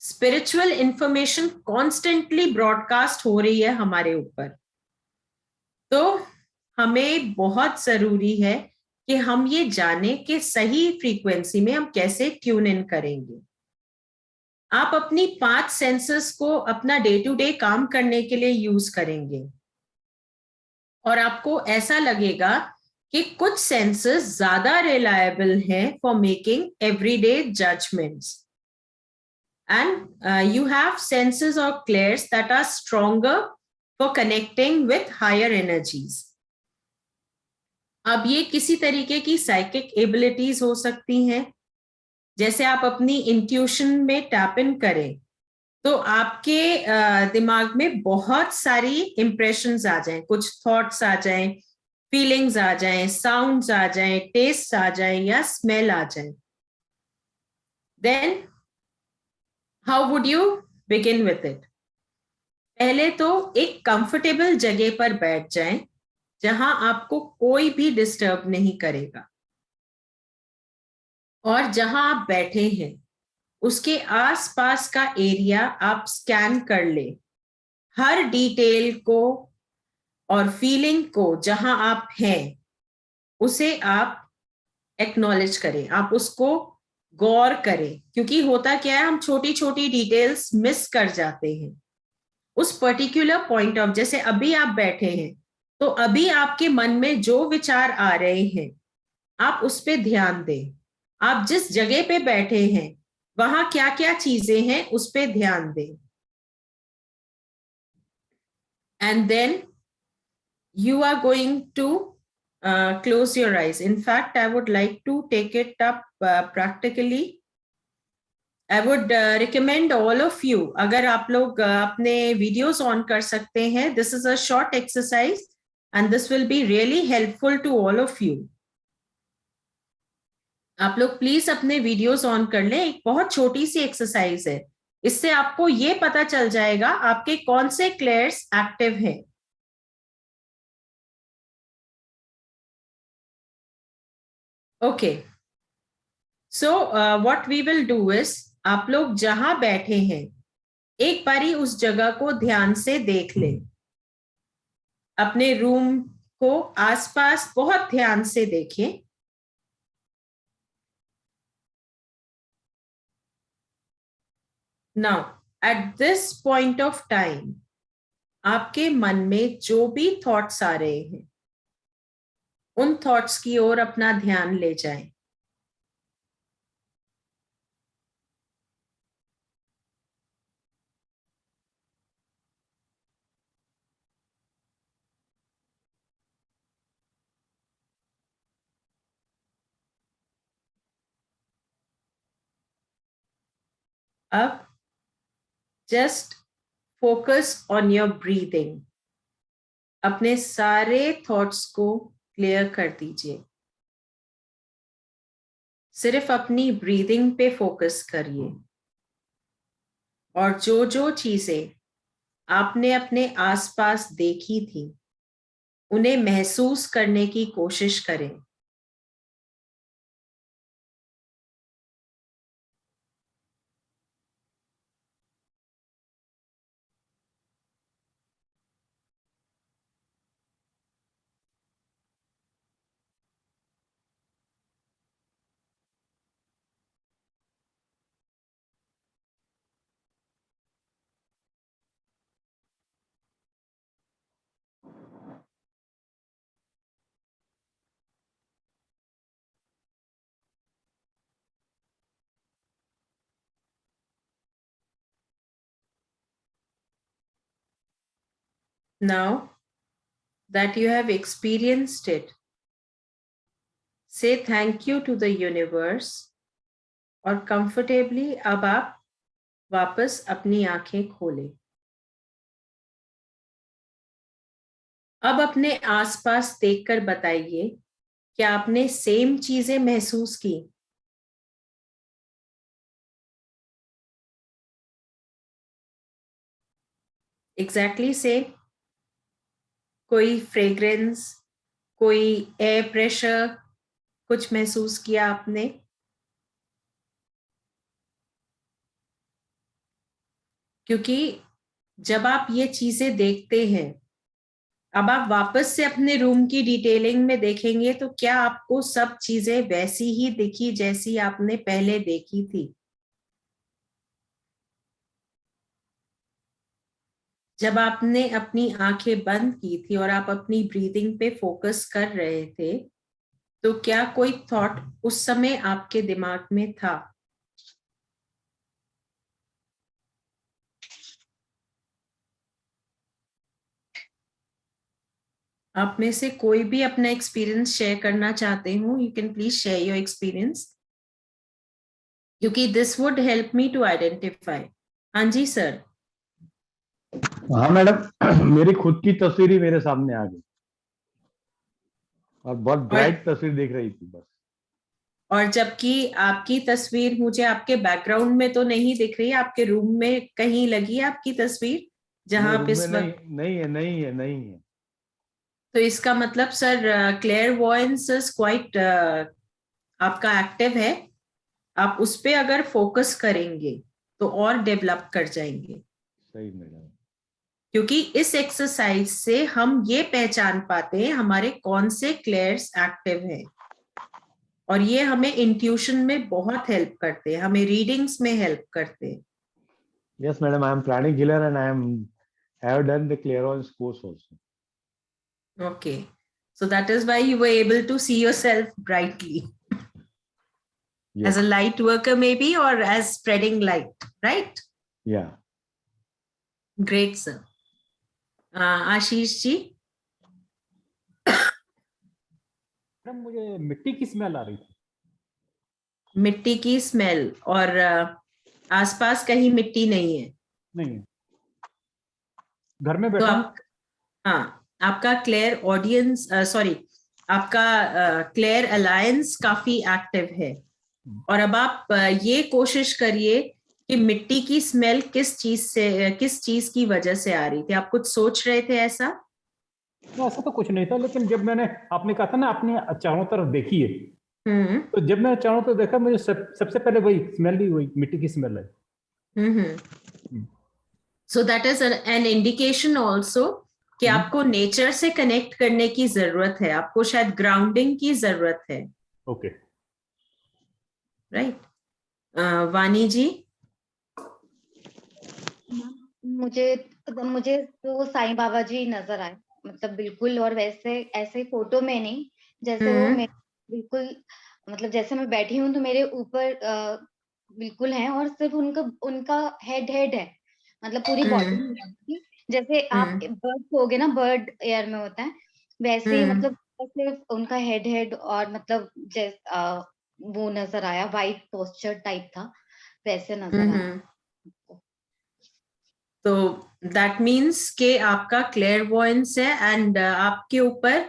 S2: स्पिरिचुअल इंफॉर्मेशन कॉन्स्टेंटली ब्रॉडकास्ट हो रही है हमारे ऊपर। तो हमें बहुत जरूरी है कि हम ये जाने कि सही फ्रीक्वेंसी में हम कैसे ट्यून इन करेंगे। आप अपनी 5 सेंसेस को अपना डे टू डे काम करने के लिए यूज करेंगे, और आपको ऐसा लगेगा कि कुछ सेंसेस ज्यादा रिलायबल हैं for making everyday judgements, and you have senses और clairs that are stronger for connecting with higher energies. अब ये किसी तरीके की साइकिक एबिलिटीज हो सकती हैं, जैसे आप अपनी इंट्यूशन में टैप इन करें तो आपके दिमाग में बहुत सारी इंप्रेशंस आ जाएं, कुछ थॉट्स आ जाएं, फीलिंग्स आ जाएं, साउंड्स आ जाएं, टेस्ट आ जाएं या स्मेल आ जाएं। Then how would you begin with it? पहले तो एक कंफर्टेबल जगह पर बैठ जाएं जहां आपको कोई भी डिस्टर्ब नहीं करेगा, और जहां आप बैठे हैं उसके आसपास का एरिया आप स्कैन कर ले। हर डिटेल को और फीलिंग को जहां आप हैं उसे आप एक्नॉलेज करें, आप उसको गौर करें, क्योंकि होता क्या है, हम छोटी छोटी डिटेल्स मिस कर जाते हैं। उस पर्टिकुलर पॉइंट ऑफ, जैसे अभी आप बैठे हैं तो अभी आपके मन में जो विचार आ रहे हैं आप उस पे ध्यान दें। आप जिस जगह पे बैठे हैं वहां क्या क्या चीजें हैं उस पे ध्यान दें, and then you are going to close your eyes. In fact, I would like to take it up practically. I would recommend all of you, अगर आप लोग अपने videos on कर सकते हैं, this is a short exercise and this will be really helpful to all of you. आप लोग please अपने वीडियोस ऑन कर लें। एक बहुत छोटी सी एक्सरसाइज है, इससे आपको ये पता चल जाएगा आपके कौन से क्लेयर्स एक्टिव हैं। Okay, so what we will do is, आप लोग जहां बैठे हैं एक बारी उस जगह को ध्यान से देख लें। अपने रूम को आसपास बहुत ध्यान से देखें। Now at this point of time आपके मन में जो भी थॉट्स आ रहे हैं उन थॉट्स की ओर अपना ध्यान ले जाएं। अब just focus on your breathing. अपने सारे थॉट्स को क्लियर कर दीजिए. सिर्फ अपनी ब्रीदिंग पे फोकस करिए और जो जो चीजें आपने अपने आसपास देखी थी उन्हें महसूस करने की कोशिश करें. Now that you have experienced it, say thank you to the universe और comfortably अब आप वापस अपनी आंखें खोलें. अब अपने आसपास देखकर बताइए कि आपने सेम चीजें महसूस की. Exactly same. कोई फ्रेग्रेंस, कोई एयर प्रेशर, कुछ महसूस किया आपने? क्योंकि जब आप ये चीजें देखते हैं, अब आप वापस से अपने रूम की डिटेलिंग में देखेंगे तो क्या आपको सब चीजें वैसी ही दिखी जैसी आपने पहले देखी थी? जब आपने अपनी आंखें बंद की थी और आप अपनी ब्रीदिंग पे फोकस कर रहे थे तो क्या कोई थॉट उस समय आपके दिमाग में था? आप में से कोई भी अपना एक्सपीरियंस शेयर करना चाहते हो, you can please share your experience, क्योंकि this would help me to identify. हाँ जी सर.
S6: हाँ मैडम, मेरी खुद की तस्वीर ही मेरे सामने आ गई और बहुत ब्राइट तस्वीर दिख रही थी बस.
S2: और जबकि आपकी तस्वीर मुझे आपके बैकग्राउंड में तो नहीं दिख रही, आपके रूम में कहीं लगी है आपकी तस्वीर जहां आप इस वक्त?
S6: नहीं है.
S2: तो इसका मतलब सर क्लेयरवॉयंस इज क्वाइट आपका एक्टिव है. आप उस पे अगर फोकस करेंगे तो और डेवलप कर जाएंगे.
S6: सही मैडम.
S2: क्योंकि इस एक्सरसाइज से हम ये पहचान पाते हैं हमारे कौन से क्लेयर्स एक्टिव हैं और ये हमें इंट्यूशन में बहुत हेल्प करते हैं, हमें रीडिंग्स में हेल्प करते हैं.
S6: Yes, madam. I am planning healer and I have done the clairvoyance course also.
S2: Okay, so that is why you were able to see yourself brightly.
S6: Yes.
S2: As a light worker maybe, or as spreading light, right?
S6: Yeah.
S2: Great, sir. Ashish ji.
S6: Madam मुझे मिट्टी की smell आ रही थी.
S2: मिट्टी की smell, और आसपास कहीं मिट्टी नहीं है?
S6: नहीं है. घर में
S2: तो
S6: बैठा.
S2: आप, हाँ, आपका क्लेयर ऑडियंस, सॉरी, आपका क्लेयर अलायंस काफी एक्टिव है. और अब आप ये कोशिश करिए कि मिट्टी की स्मेल किस चीज की वजह से आ रही थी. आप कुछ सोच रहे थे ऐसा?
S6: ऐसा तो कुछ नहीं था, लेकिन जब मैंने, आपने कहा था ना अपने चारों तरफ देखिए, तो जब मैंने चारों तरफ देखा मुझे सबसे पहले वही स्मेल ही, वही मिट्टी की स्मेल है.
S2: So that is an indication also कि आपको नेचर से कनेक्ट करने की जरूरत है, आपको शायद ग्राउंडिंग की जरूरत है.
S6: ओके.
S2: राइट. वानी जी.
S4: मुझे तो साईं बाबा जी नजर आए, मतलब बिल्कुल, और वैसे ऐसे फोटो में नहीं, जैसे वो बिल्कुल, मतलब जैसे मैं बैठी हूँ तो मेरे ऊपर बिल्कुल है, और सिर्फ उनका हेड है, मतलब पूरी बॉडी नहीं, जैसे आप बर्ड होगे ना, बर्ड एयर में होता है वैसे ही, मतलब सिर्फ उनका हेड और मतलब वो नजर आया, वाइट पोस्चर टाइप था, वैसे नजर आया.
S1: तो दैट मीन्स के आपका क्लेयरवॉयंस है एंड आपके ऊपर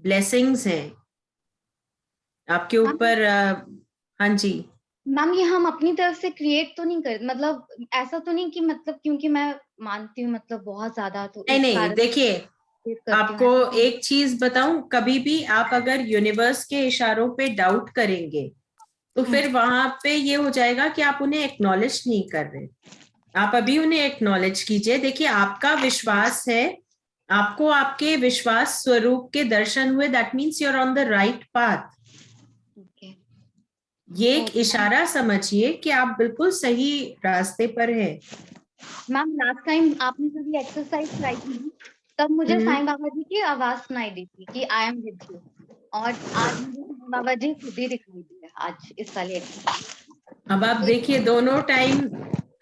S1: ब्लेसिंग्स हैं, आपके ऊपर हाँ जी
S4: मैम ये हम अपनी तरफ से क्रिएट तो नहीं कर, मतलब ऐसा तो नहीं कि मतलब क्योंकि मैं मानती हूँ मतलब बहुत ज्यादा, तो
S1: नहीं
S4: इस
S1: नहीं
S4: कारण
S1: देखिए
S4: करती हूँ,
S1: आपको
S4: ऐसा तो नहीं।
S1: एक चीज बताऊं, कभी भी आप अगर यूनिवर्स के इशारों पे डाउट करेंगे तो फिर वहां पे ये हो जाएगा कि आप उन्हें एक्नॉलेज नहीं कर रहे। आप अभी उन्हें एक्नॉलेज कीजिए। देखिए आपका विश्वास है, आपको आपके विश्वास स्वरूप के दर्शन हुए, that means you are on the right path.
S4: Okay.
S1: ये एक इशारा समझिए कि आप बिल्कुल सही रास्ते पर हैं।
S4: मैम लास्ट टाइम आपने जब ये एक्सरसाइज कराई थी ना, तब मुझे साईं बाबा जी की आवाज सुनाई दी थी कि आई एम विद यू, और आज मुझे साईं बाबा जी खुद ही दिखाई दिए आज इस वाले एक्सरसाइज।
S1: अब आप देखिए दोनों टाइम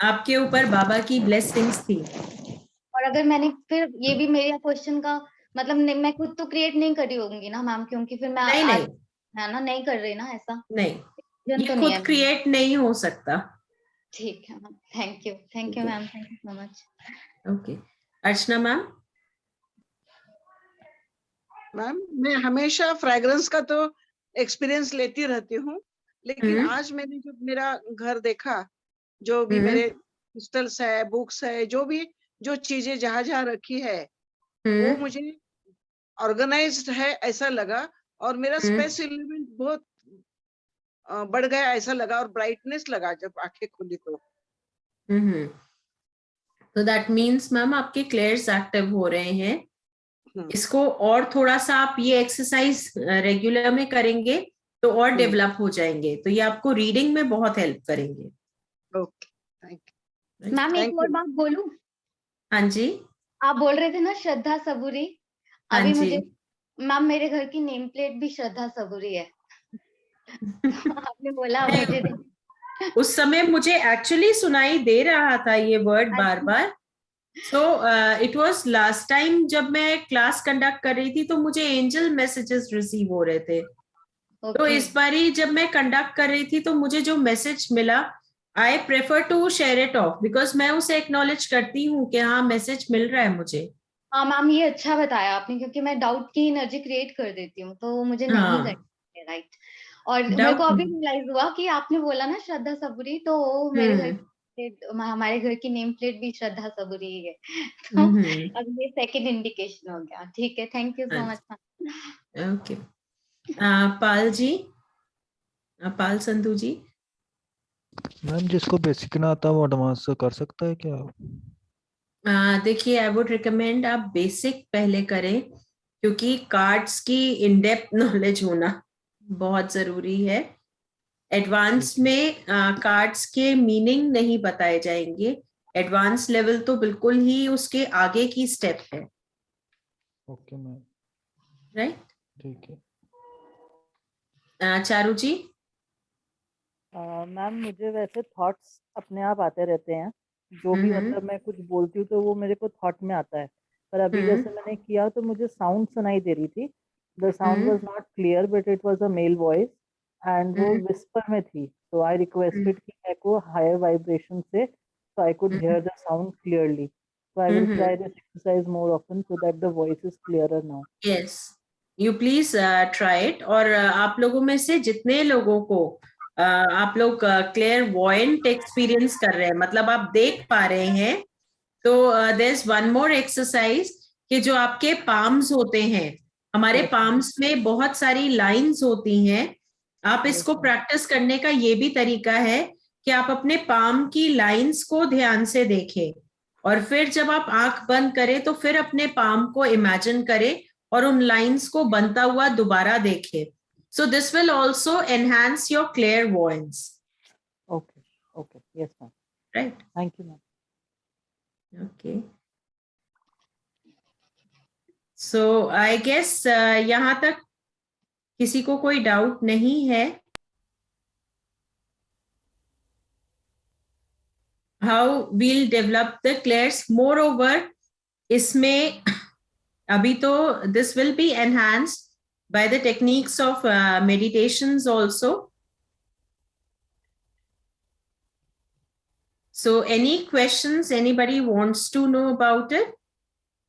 S1: आपके ऊपर बाबा की ब्लेसिंग्स थी।
S4: और अगर मैंने फिर ये भी मेरा क्वेश्चन का मतलब मैं खुद तो क्रिएट नहीं कर रही होंगी ना मैम, क्योंकि फिर मैं
S1: नहीं
S4: आज
S1: नहीं
S4: है ना नहीं कर रही ना ऐसा,
S1: नहीं,
S4: जन
S1: ये
S4: तो नहीं है
S1: खुद क्रिएट नहीं हो सकता।
S4: ठीक है ma'am, thank you ma'am, thank you so much.
S1: Okay Archana ma'am.
S8: Ma'am मैं हमेशा फ्रेग्रेंस का तो एक्सपीरियंस लेती रहती हूँ, लेकिन आज मैंने जब मेरा घर देखा, जो भी मेरे क्रिस्टल्स है, बुक्स है, जो भी जो चीजें जहाँ जहाँ रखी है वो मुझे ऑर्गेनाइज्ड है ऐसा लगा, और मेरा स्पेस एलिमेंट बहुत बढ़ गया ऐसा लगा, और ब्राइटनेस लगा जब आंखें खुली तो।
S1: तो दैट मीन्स मैम आपके क्लेयर्स एक्टिव हो रहे हैं। इसको और थोड़ा सा आप ये एक्सरसाइज रेगुलर में करेंगे तो और डेवलप हो जाएंगे, तो ये आपको रीडिंग में बहुत हेल्प करेंगे।
S8: ओके थैंक यू
S4: मैम एक और बात बोलूं?
S1: हाँ जी
S4: आप बोल रहे थे ना श्रद्धा सबूरी,
S1: हाँ
S4: अभी
S1: जी।
S4: मुझे मैम मेरे घर की नेम प्लेट भी श्रद्धा सबूरी है। आपने बोला मुझे
S1: उस समय मुझे एक्चुअली सुनाई दे रहा था ये word bar bar. So it was last time जब मैं क्लास कंडक्ट कर रही थी तो मुझे एंजल मैसेजेस रिसीव हो रहे थे। तो इस बारी जब मैं कंडक्ट कर रही थी तो मुझे जो मैसेज मिला, I prefer to share it off, because मैं उसे एक्नॉलेज करती हूँ कि हाँ मैसेज मिल रहा है मुझे।
S4: हाँ मैम ये अच्छा बताया आपने, क्योंकि मैं डाउट की एनर्जी क्रिएट कर देती हूँ, तो मुझे नहीं करनी, राइट। और मेरे को अभी रियलाइज हुआ कि आपने बोला ना श्रद्धा सबूरी, तो मेरे घर हमारे घर की नेम प्लेट भी श्रद्धा सबूरी ही है। तो अब ये सेकंड इंडिकेशन हो गया। ठीक है, thank you so much.
S1: Okay Pal ji, Pal Sandhu ji.
S5: Ma'am जिसको बेसिक ना आता वो एडवांस कर सकता है क्या?
S1: देखिए आई वुड रिकमेंड आप बेसिक पहले करें, क्योंकि कार्ड्स की इन डेप्थ नॉलेज होना बहुत जरूरी है। एडवांस में कार्ड्स के मीनिंग नहीं बताए जाएंगे, एडवांस लेवल तो बिल्कुल ही उसके आगे की स्टेप है।
S5: ओके मैम,
S1: राइट
S5: ठीक है।
S1: चारू जी।
S7: मैम मुझे वैसे थॉट्स अपने आप आते रहते हैं, जो भी मतलब मैं कुछ बोलती हूँ तो वो मेरे को थॉट में आता है, पर अभी जैसे मैंने किया तो मुझे साउंड सुनाई दे रही थी। The sound was not clear but it was a male voice and वो विस्पर में थी, तो आई रिक्वेस्टेड कि मेरे को हायर वाइब्रेशन से so I could hear the sound clearly. So I will try this exercise more often so that the voice is clearer now.
S1: Yes, you please try it. और आप लोगों में से जितने लोगों को आप लोग क्लियर वॉइंट एक्सपीरियंस कर रहे हैं, मतलब आप देख पा रहे हैं, तो there is one more exercise कि जो आपके पाम्स होते हैं, हमारे पाम्स में बहुत सारी लाइंस होती हैं। आप इसको प्रैक्टिस करने का ये भी तरीका है कि आप अपने पाम की लाइंस को ध्यान से देखें, और फिर जब आप आंख बंद करें तो फिर अपने पाम को इमेजिन करें और उन लाइंस को बनता हुआ दोबारा देखें। So this will also enhance your clairvoyance.
S7: Okay, okay, yes ma'am.
S1: Right.
S7: Thank you ma'am.
S1: Okay. So I guess यहाँ तक किसी को कोई डाउट नहीं है। How we'll develop the clairs. Moreover, इसमें अभी तो this will be enhanced by the techniques of meditations also. So any questions anybody wants to know about it?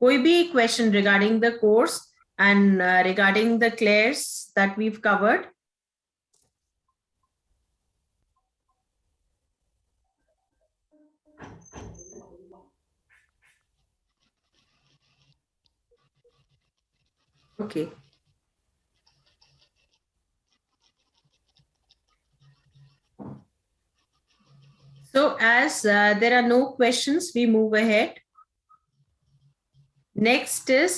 S1: कोई भी question regarding the course and regarding the clairs that we've covered? Okay. So as there are no questions, we move ahead. Next is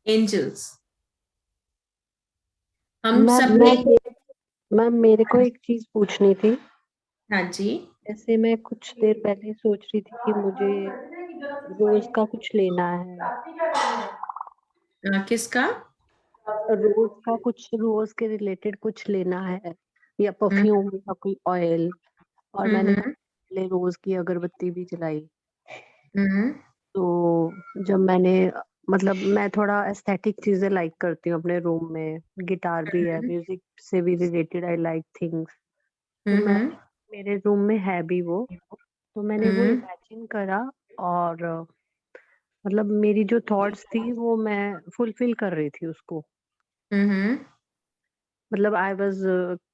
S1: angels. हम सब
S11: ma'am मेरे को एक चीज पूछनी थी।
S1: हाँ जी।
S11: जैसे मैं कुछ देर पहले सोच रही थी कि मुझे रोज का कुछ लेना है।
S1: किसका?
S11: रोज का कुछ, रोज के रिलेटेड कुछ लेना है या परफ्यूम या कोई ऑयल, और मैंने पहले रोज की अगरबत्ती भी जलाई। तो जब मैंने मतलब मैं थोड़ा एस्थेटिक चीजें लाइक करती हूँ अपने रूम में, गिटार भी है, म्यूजिक से भी रिलेटेड आई लाइक थिंग्स। तो मैं मेरे रूम में है भी वो, तो मैंने वो इमेजिन करा और मतलब मेरी जो थॉट्स थी वो मैं फुलफिल कर रही थी उसको। मतलब I was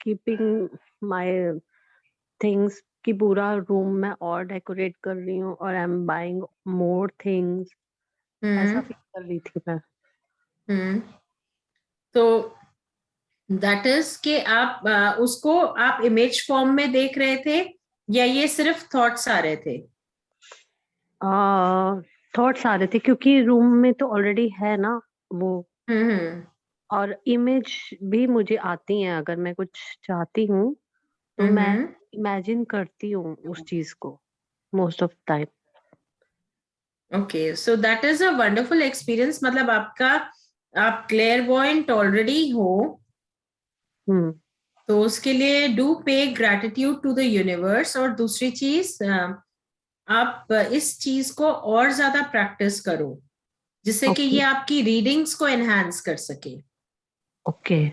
S11: keeping my things कि पूरा रूम में और डेकोरेट कर रही हूँ और I am buying more things, ऐसा फील कर रही थी मैं।
S1: तो दैट इज कि आप उसको आप इमेज फॉर्म में देख रहे थे या ये सिर्फ थॉट्स आ रहे थे?
S11: थॉट्स आ रहे थे क्योंकि रूम में तो ऑलरेडी है ना वो। और इमेज भी मुझे आती हैं, अगर मैं कुछ चाहती हूँ तो मैं इमेजिन करती हूँ उस चीज को most of time.
S1: Okay, so that is a wonderful experience. मतलब आप क्लेयरवॉयंट ऑलरेडी हो, तो उसके लिए डू पे ग्रैटिट्यूड टू द यूनिवर्स। और दूसरी चीज, आप इस चीज को और ज्यादा प्रैक्टिस करो जिससे कि ये आपकी रीडिंग्स को एनहांस कर सके।
S11: ओके।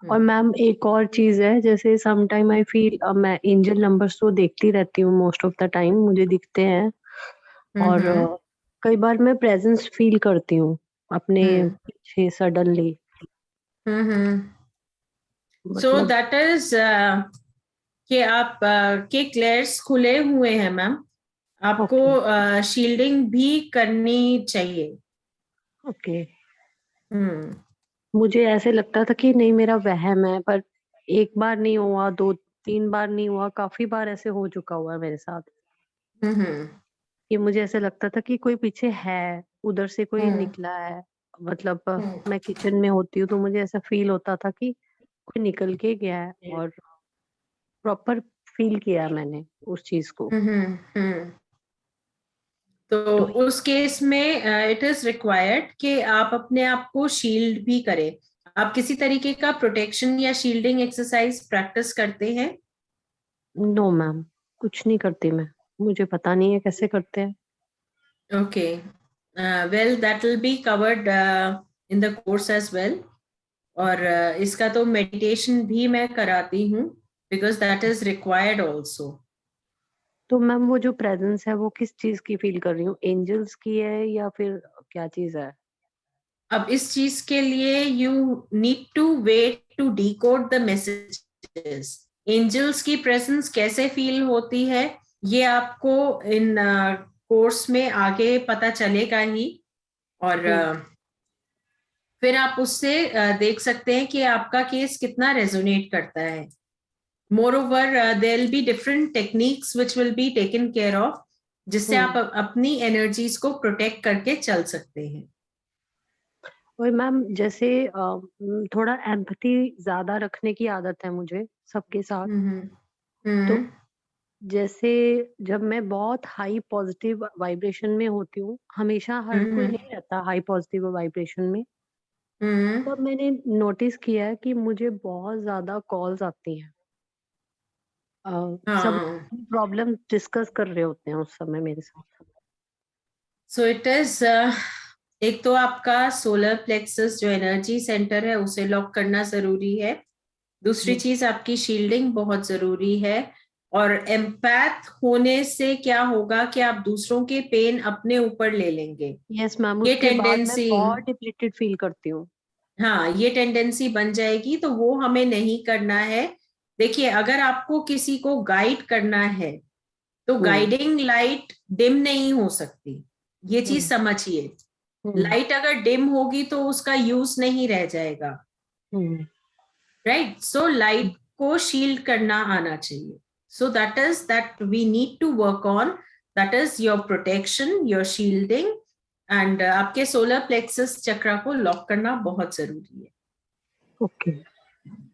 S11: और मैम एक और चीज है, जैसे सम टाइम आई फील, मैं एंजल नंबर्स तो देखती रहती हूँ मोस्ट ऑफ द टाइम, मुझे दिखते हैं। और कई बार मैं प्रेजेंस फील करती हूँ अपने पीछे सडनली।
S1: सो दैट इज कि आप के क्लेयर्स खुले हुए हैं मैम, आपको शील्डिंग भी करनी चाहिए।
S11: ओके। मुझे ऐसे लगता था कि नहीं मेरा वहम है, पर एक बार नहीं हुआ, 2-3 बार नहीं हुआ, काफी बार ऐसे हो चुका हुआ है मेरे साथ। कि मुझे ऐसे लगता था कि कोई पीछे है, उधर से कोई निकला है। मतलब मैं किचन में होती हूँ तो मुझे ऐसा फील होता था कि कोई निकल के गया है, और प्रॉपर फील किया मैंने उस चीज को।
S1: तो उस केस में इट इज रिक्वायर्ड कि आप अपने आप को शील्ड भी करें। आप किसी तरीके का प्रोटेक्शन या शील्डिंग एक्सरसाइज प्रैक्टिस करते हैं?
S11: नो मैम, कुछ नहीं करती मैं, मुझे पता नहीं है कैसे करते हैं।
S1: Okay, well that will be covered in the course as well. और इसका तो मेडिटेशन भी मैं कराती हूँ because that is required also.
S11: तो मैम वो जो प्रेजेंस है वो किस चीज की फील कर रही हूँ, एंजल्स की है या फिर क्या चीज है?
S1: अब इस चीज के लिए you need to wait to decode the messages. Angels की प्रेजेंस कैसे फील होती है ये आपको इन कोर्स में आगे पता चलेगा ही। और फिर आप उससे देख सकते हैं कि आपका केस कितना रेजोनेट करता है। Moreover, there will be different techniques which will be taken care of, जिससे आप अपनी एनर्जीज को प्रोटेक्ट करके चल सकते हैं।
S11: और मैम जैसे थोड़ा एम्पैथी ज्यादा रखने की आदत है मुझे सबके साथ। तो जैसे जब मैं बहुत हाई पॉजिटिव वाइब्रेशन में होती हूँ, हमेशा हर कोई नहीं रहता हाई पॉजिटिव वाइब्रेशन में, तो मैंने नोटिस किया है कि मुझे बहुत ज्यादा कॉल्स आती हैं। सब प्रॉब्लम डिस्कस कर रहे होते हैं उस समय मेरे साथ।
S1: सो इट इज एक तो आपका सोलर प्लेक्सस जो एनर्जी सेंटर है उसे लॉक करना जरूरी है। दूसरी चीज आपकी शील्डिंग बहुत जरूरी है। और एम्पैथ होने से क्या होगा कि आप दूसरों के पेन अपने ऊपर ले लेंगे।
S11: यस मैम,
S1: ये
S11: उसके बाद मैं
S1: टेंडेंसी,
S11: बहुत डिप्लीटेड फील करती हूँ।
S1: हाँ, ये टेंडेंसी बन जाएगी, तो वो हमें नहीं करना है। देखिए, अगर आपको किसी को गाइड करना है तो गाइडिंग लाइट डिम नहीं हो सकती, ये चीज समझिए। लाइट अगर डिम होगी तो उसका यूज नहीं रह जाएगा, राइट? सो लाइट को शील्ड करना आना चाहिए। So that is that we need to work on, that is your protection, your shielding, and आपके सोलर प्लेक्सस चक्र को लॉक करना बहुत जरूरी है।
S11: ओके,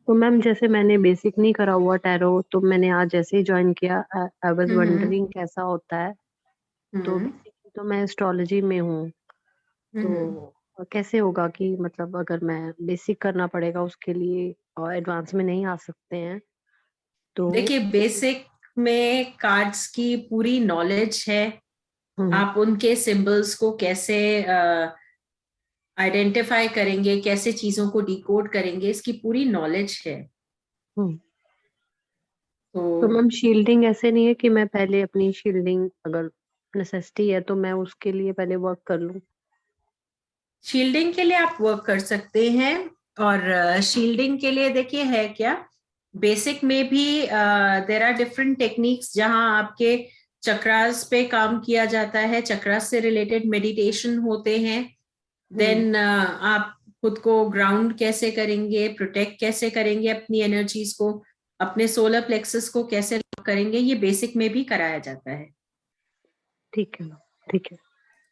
S11: तो मैम जैसे मैंने बेसिक नहीं करा हुआ टैरो, तो मैंने आज जैसे ही ज्वाइन किया, आई वाज वंडरिंग कैसा होता है। तो बेसिकली तो मैं एस्ट्रोलॉजी में हूँ, तो कैसे होगा कि मतलब अगर मैं बेसिक करना पड़ेगा उसके लिए और एडवांस में नहीं आ सकते हैं? तो
S1: देखिए, बेसिक में कार्ड्स की पूरी नॉलेज है, आप उनके सिंबल्स को कैसे आइडेंटिफाई करेंगे, कैसे चीजों को डिकोड करेंगे, इसकी पूरी नॉलेज है।
S11: तो मैम शील्डिंग ऐसे नहीं है कि मैं पहले अपनी शील्डिंग अगर नेसेसिटी है तो मैं उसके लिए पहले वर्क कर लूं?
S1: शील्डिंग के लिए आप वर्क कर सकते हैं, और शील्डिंग के लिए देखिए है क्या, बेसिक में भी देयर आर डिफरेंट टेक्निक्स जहां आपके चक्रास पे काम किया जाता है, चक्रास से रिलेटेड मेडिटेशन होते हैं। देन आप खुद को ग्राउंड कैसे करेंगे, प्रोटेक्ट कैसे करेंगे अपनी एनर्जीज को, अपने सोलर प्लेक्सस को कैसे लॉक करेंगे, ये बेसिक में भी कराया जाता है।
S11: ठीक है, ठीक है,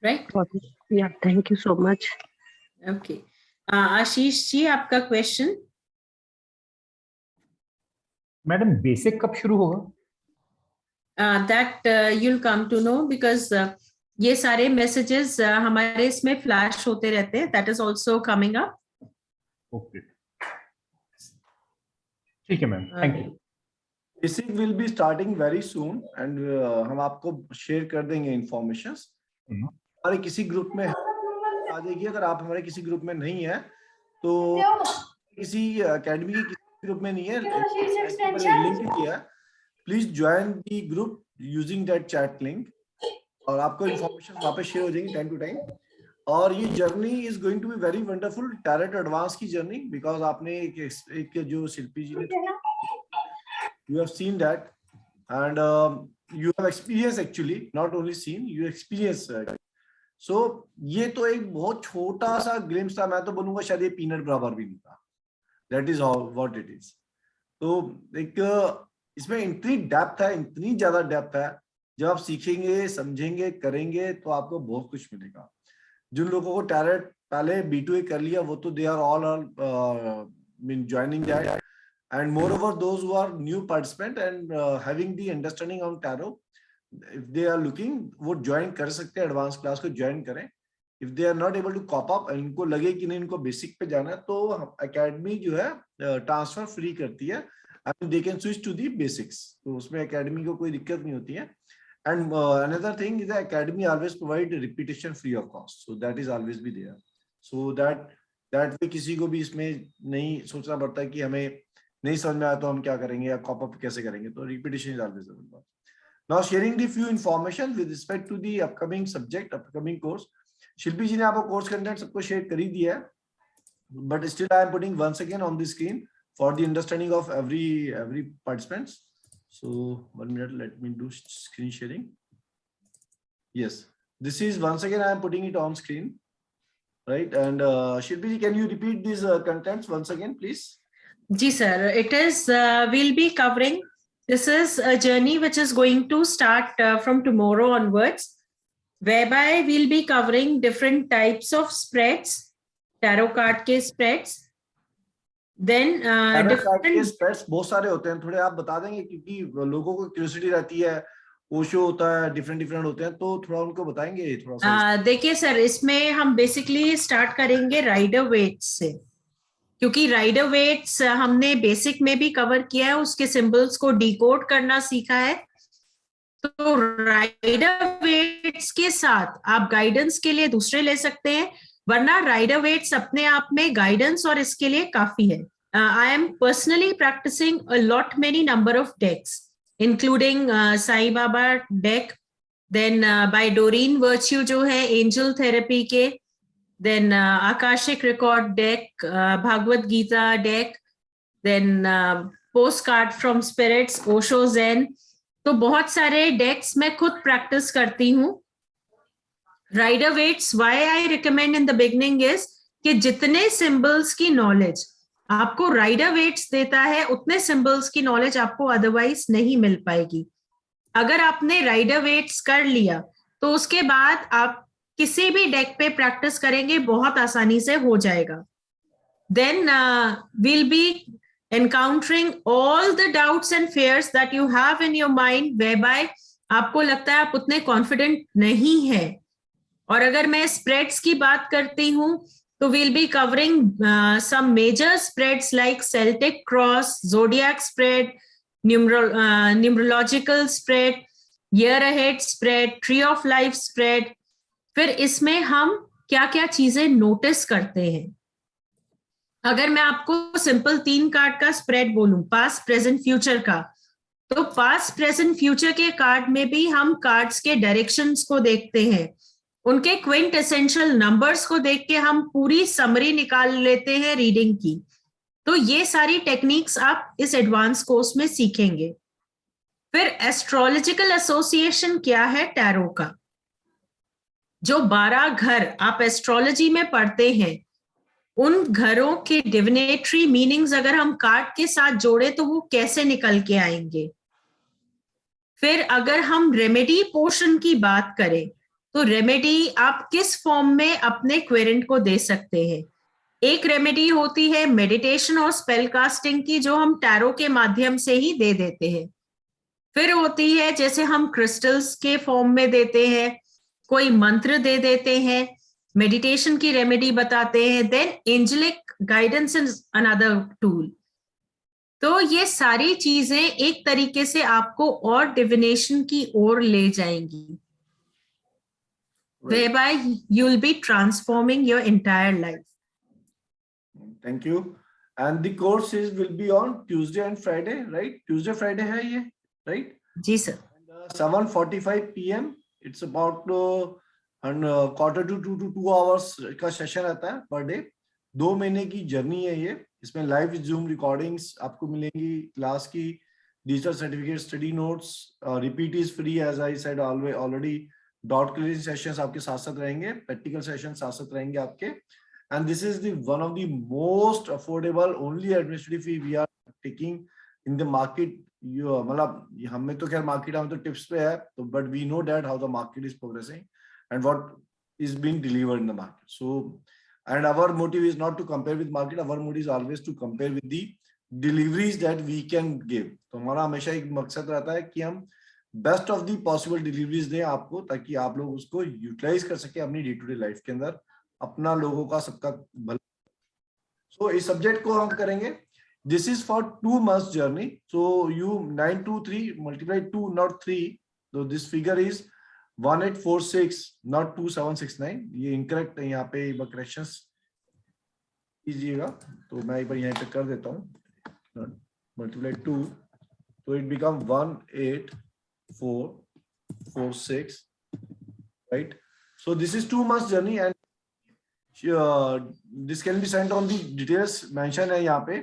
S1: राइट?
S11: या thank you so much.
S1: Okay, Ashish ji, आपका क्वेश्चन।
S6: मैडम बेसिक कब शुरू होगा?
S1: That you'll come to know because ये सारे मैसेजेस हमारे इसमें फ्लैश होते रहते हैं, that is also coming up.
S6: Okay, ठीक है ma'am, thank you.
S12: Basic will be starting very soon and हम आपको शेयर कर देंगे इंफॉर्मेशंस। हमारे किसी ग्रुप में आ जाएगी, अगर आप हमारे किसी ग्रुप में नहीं है तो किसी एकेडमी की किसी ग्रुप में नहीं है, लिंक किया, please join the group using that chat link, और आपको इंफॉर्मेशन वहां पे शेयर हो जाएंगी टाइम टू टाइम। और ये journey is going to be very wonderful, tarot advance की जर्नी, बिकॉज आपने एक जो शिल्पी जी ने, you have seen that and you have experienced, actually not only seen, you experience so ये तो एक बहुत छोटा सा ग्लिम्स था, मैं तो बोलूंगा शायद ये पीनट बराबर भी नहीं था। that is how what it is। तो एक इसमें इतनी डेप्थ है, इतनी ज्यादा डेप्थ है, जब आप सीखेंगे, समझेंगे, करेंगे तो आपको बहुत कुछ मिलेगा। जिन लोगों को टैरेट पहले B2A कर लिया वो तो they are all mean joining that, and moreover those who are new participant and having the understanding on tarot, if they are looking, वो ज्वाइन कर सकते हैं, एडवांस क्लास को ज्वाइन करें। if they are not able to cop up, इनको लगे कि नहीं इनको बेसिक पे जाना है, तो एकेडमी जो है ट्रांसफर फ्री करती है, and they can switch to the basics, तो उसमें एकेडमी को कोई दिक्कत नहीं होती है। and another thing is the academy always provide repetition free of cost, so that is always be there, so that way किसी को भी इसमें नहीं सोचना पड़ता कि हमें नहीं समझ में आया तो हम क्या करेंगे या कॉप अप कैसे करेंगे, तो repetition is always available. Now sharing the few information with respect to the upcoming subject, upcoming course. Shilpi ji ने आपको कोर्स कंटेंट सबको शेयर कर ही दिया है, but still I am putting once again on the screen for the understanding of every participants. So 1 minute, let me do screen sharing. Yes, this is once again I am putting it on screen, right? And Shilpi ji, can you repeat these contents once again, please?
S1: जी sir, it is we'll be covering, this is a journey which is going to start from tomorrow onwards, whereby we'll be covering different types of spreads, tarot card के spreads, then
S12: different spreads बहुत सारे होते हैं, थोड़े आप बता देंगे क्योंकि लोगों को क्यूरियोसिटी रहती है, ओशो होता है, डिफरेंट होते हैं, तो थोड़ा उनको बताएंगे थोड़ा सा।
S1: देखिए सर, इसमें हम बेसिकली स्टार्ट करेंगे राइडर वेट्स से, क्योंकि राइडर वेट्स हमने बेसिक में भी कवर किया है, उसके सिंबल्स को डिकोड करना सीखा है। तो राइडर वेट्स के साथ आप गाइडेंस के लिए दूसरे ले सकते हैं, वरना राइडर वेट्स अपने आप में गाइडेंस और इसके लिए काफी है। I am personally practising a lot many number of decks including Sai Baba deck, then by Doreen Virtue जो है angel therapy के, then Akashic record deck, Bhagavad Gita deck, then postcard from spirits, Osho Zen. तो बहुत सारे डेक्स मैं खुद practice करती हूँ. Rider Waite's, why I recommend in the beginning is कि जितने सिंबल्स की नॉलेज आपको राइडर वेट्स देता है, उतने सिंबल्स की नॉलेज आपको अदरवाइज नहीं मिल पाएगी. अगर आपने राइडर वेट्स कर लिया तो उसके बाद आप किसी भी डेक पे प्रैक्टिस करेंगे, बहुत आसानी से हो जाएगा. Then will be encountering all the doubts and fears that you have in your mind, whereby आपको लगता है आप उतने confident नहीं है. और अगर मैं spreads की बात करती हूँ तो we'll be covering some major spreads like Celtic Cross, Zodiac spread, numerological spread, year ahead spread, Tree of Life spread. फिर इसमें हम क्या क्या चीजें नोटिस करते हैं. अगर मैं आपको सिंपल 3 कार्ड का स्प्रेड बोलूं, पास्ट प्रेजेंट फ्यूचर का, तो पास्ट प्रेजेंट फ्यूचर के कार्ड में भी हम कार्ड्स के डायरेक्शंस को देखते हैं, उनके क्विंट एसेंशियल नंबर्स को देख के हम पूरी समरी निकाल लेते हैं रीडिंग की. तो ये सारी टेक्निक्स आप इस एडवांस कोर्स में सीखेंगे. फिर एस्ट्रोलॉजिकल एसोसिएशन क्या है टैरो का. जो 12 घर आप एस्ट्रोलॉजी में पढ़ते हैं, उन घरों के डिविनेटरी मीनिंग्स अगर हम कार्ड के साथ जोड़े तो वो कैसे निकल के आएंगे. फिर अगर हम रेमेडी पोर्शन की बात करें तो रेमेडी आप किस फॉर्म में अपने क्वेरेंट को दे सकते हैं. एक रेमेडी होती है मेडिटेशन और स्पेल कास्टिंग की, जो हम टैरो के माध्यम से ही दे देते हैं. फिर होती है जैसे हम क्रिस्टल्स के फॉर्म में देते हैं, कोई मंत्र दे देते हैं, मेडिटेशन की रेमेडी बताते हैं. Then angelic guidance is another tool. तो ये सारी चीजें एक तरीके से आपको और डिविनेशन की ओर ले जाएंगी, whereby you will be transforming your entire life.
S12: Thank you. And the courses will be on Tuesday and Friday, right? Tuesday, Friday है ये, right?
S1: Ji sir.
S12: 7:45 p.m. It's about and quarter to 2 hours का session रहता है per day. 2 महीने की journey है ये. इसमें लाइव जूम रिकॉर्डिंग्स आपको मिलेंगी, क्लास की digital certificate, study notes, repeat is free as I said already. Doubt clearing sessions आपके साथ साथ रहेंगे, प्रैक्टिकल सेशन साथ साथ रहेंगे आपके. And this is the one of the most affordable only administrative fee we are taking in the market. मतलब हमें तो खैर मार्केट हमें तो टिप्स पे है, तो but we know that how the market is progressing and what is being delivered in the market. So, and our motive is not to compare with market. Our motive is always to compare with the deliveries that we can give. तो हमारा हमेशा एक मकसद रहता है कि हम best of the possible deliveries दें आपको, ताकि आप लोग उसको यूटिलाइज कर सके अपनी डे टू डे लाइफ के अंदर, अपना लोगों का सबका भला. सो इस सब्जेक्ट को हम करेंगे. This is for 2 months journey. So you 923 multiply 2 not 3. So this figure is 1846 not 2769. ये इनकरेक्ट है, यहाँ पे करेक्शंस कीजिएगा. तो मैं एक बार यहाँ पे कर देता हूँ, मल्टीप्लाई 2, तो it become 18446, right. So this is 2 months journey and this can be sent on the details mention है यहाँ पे.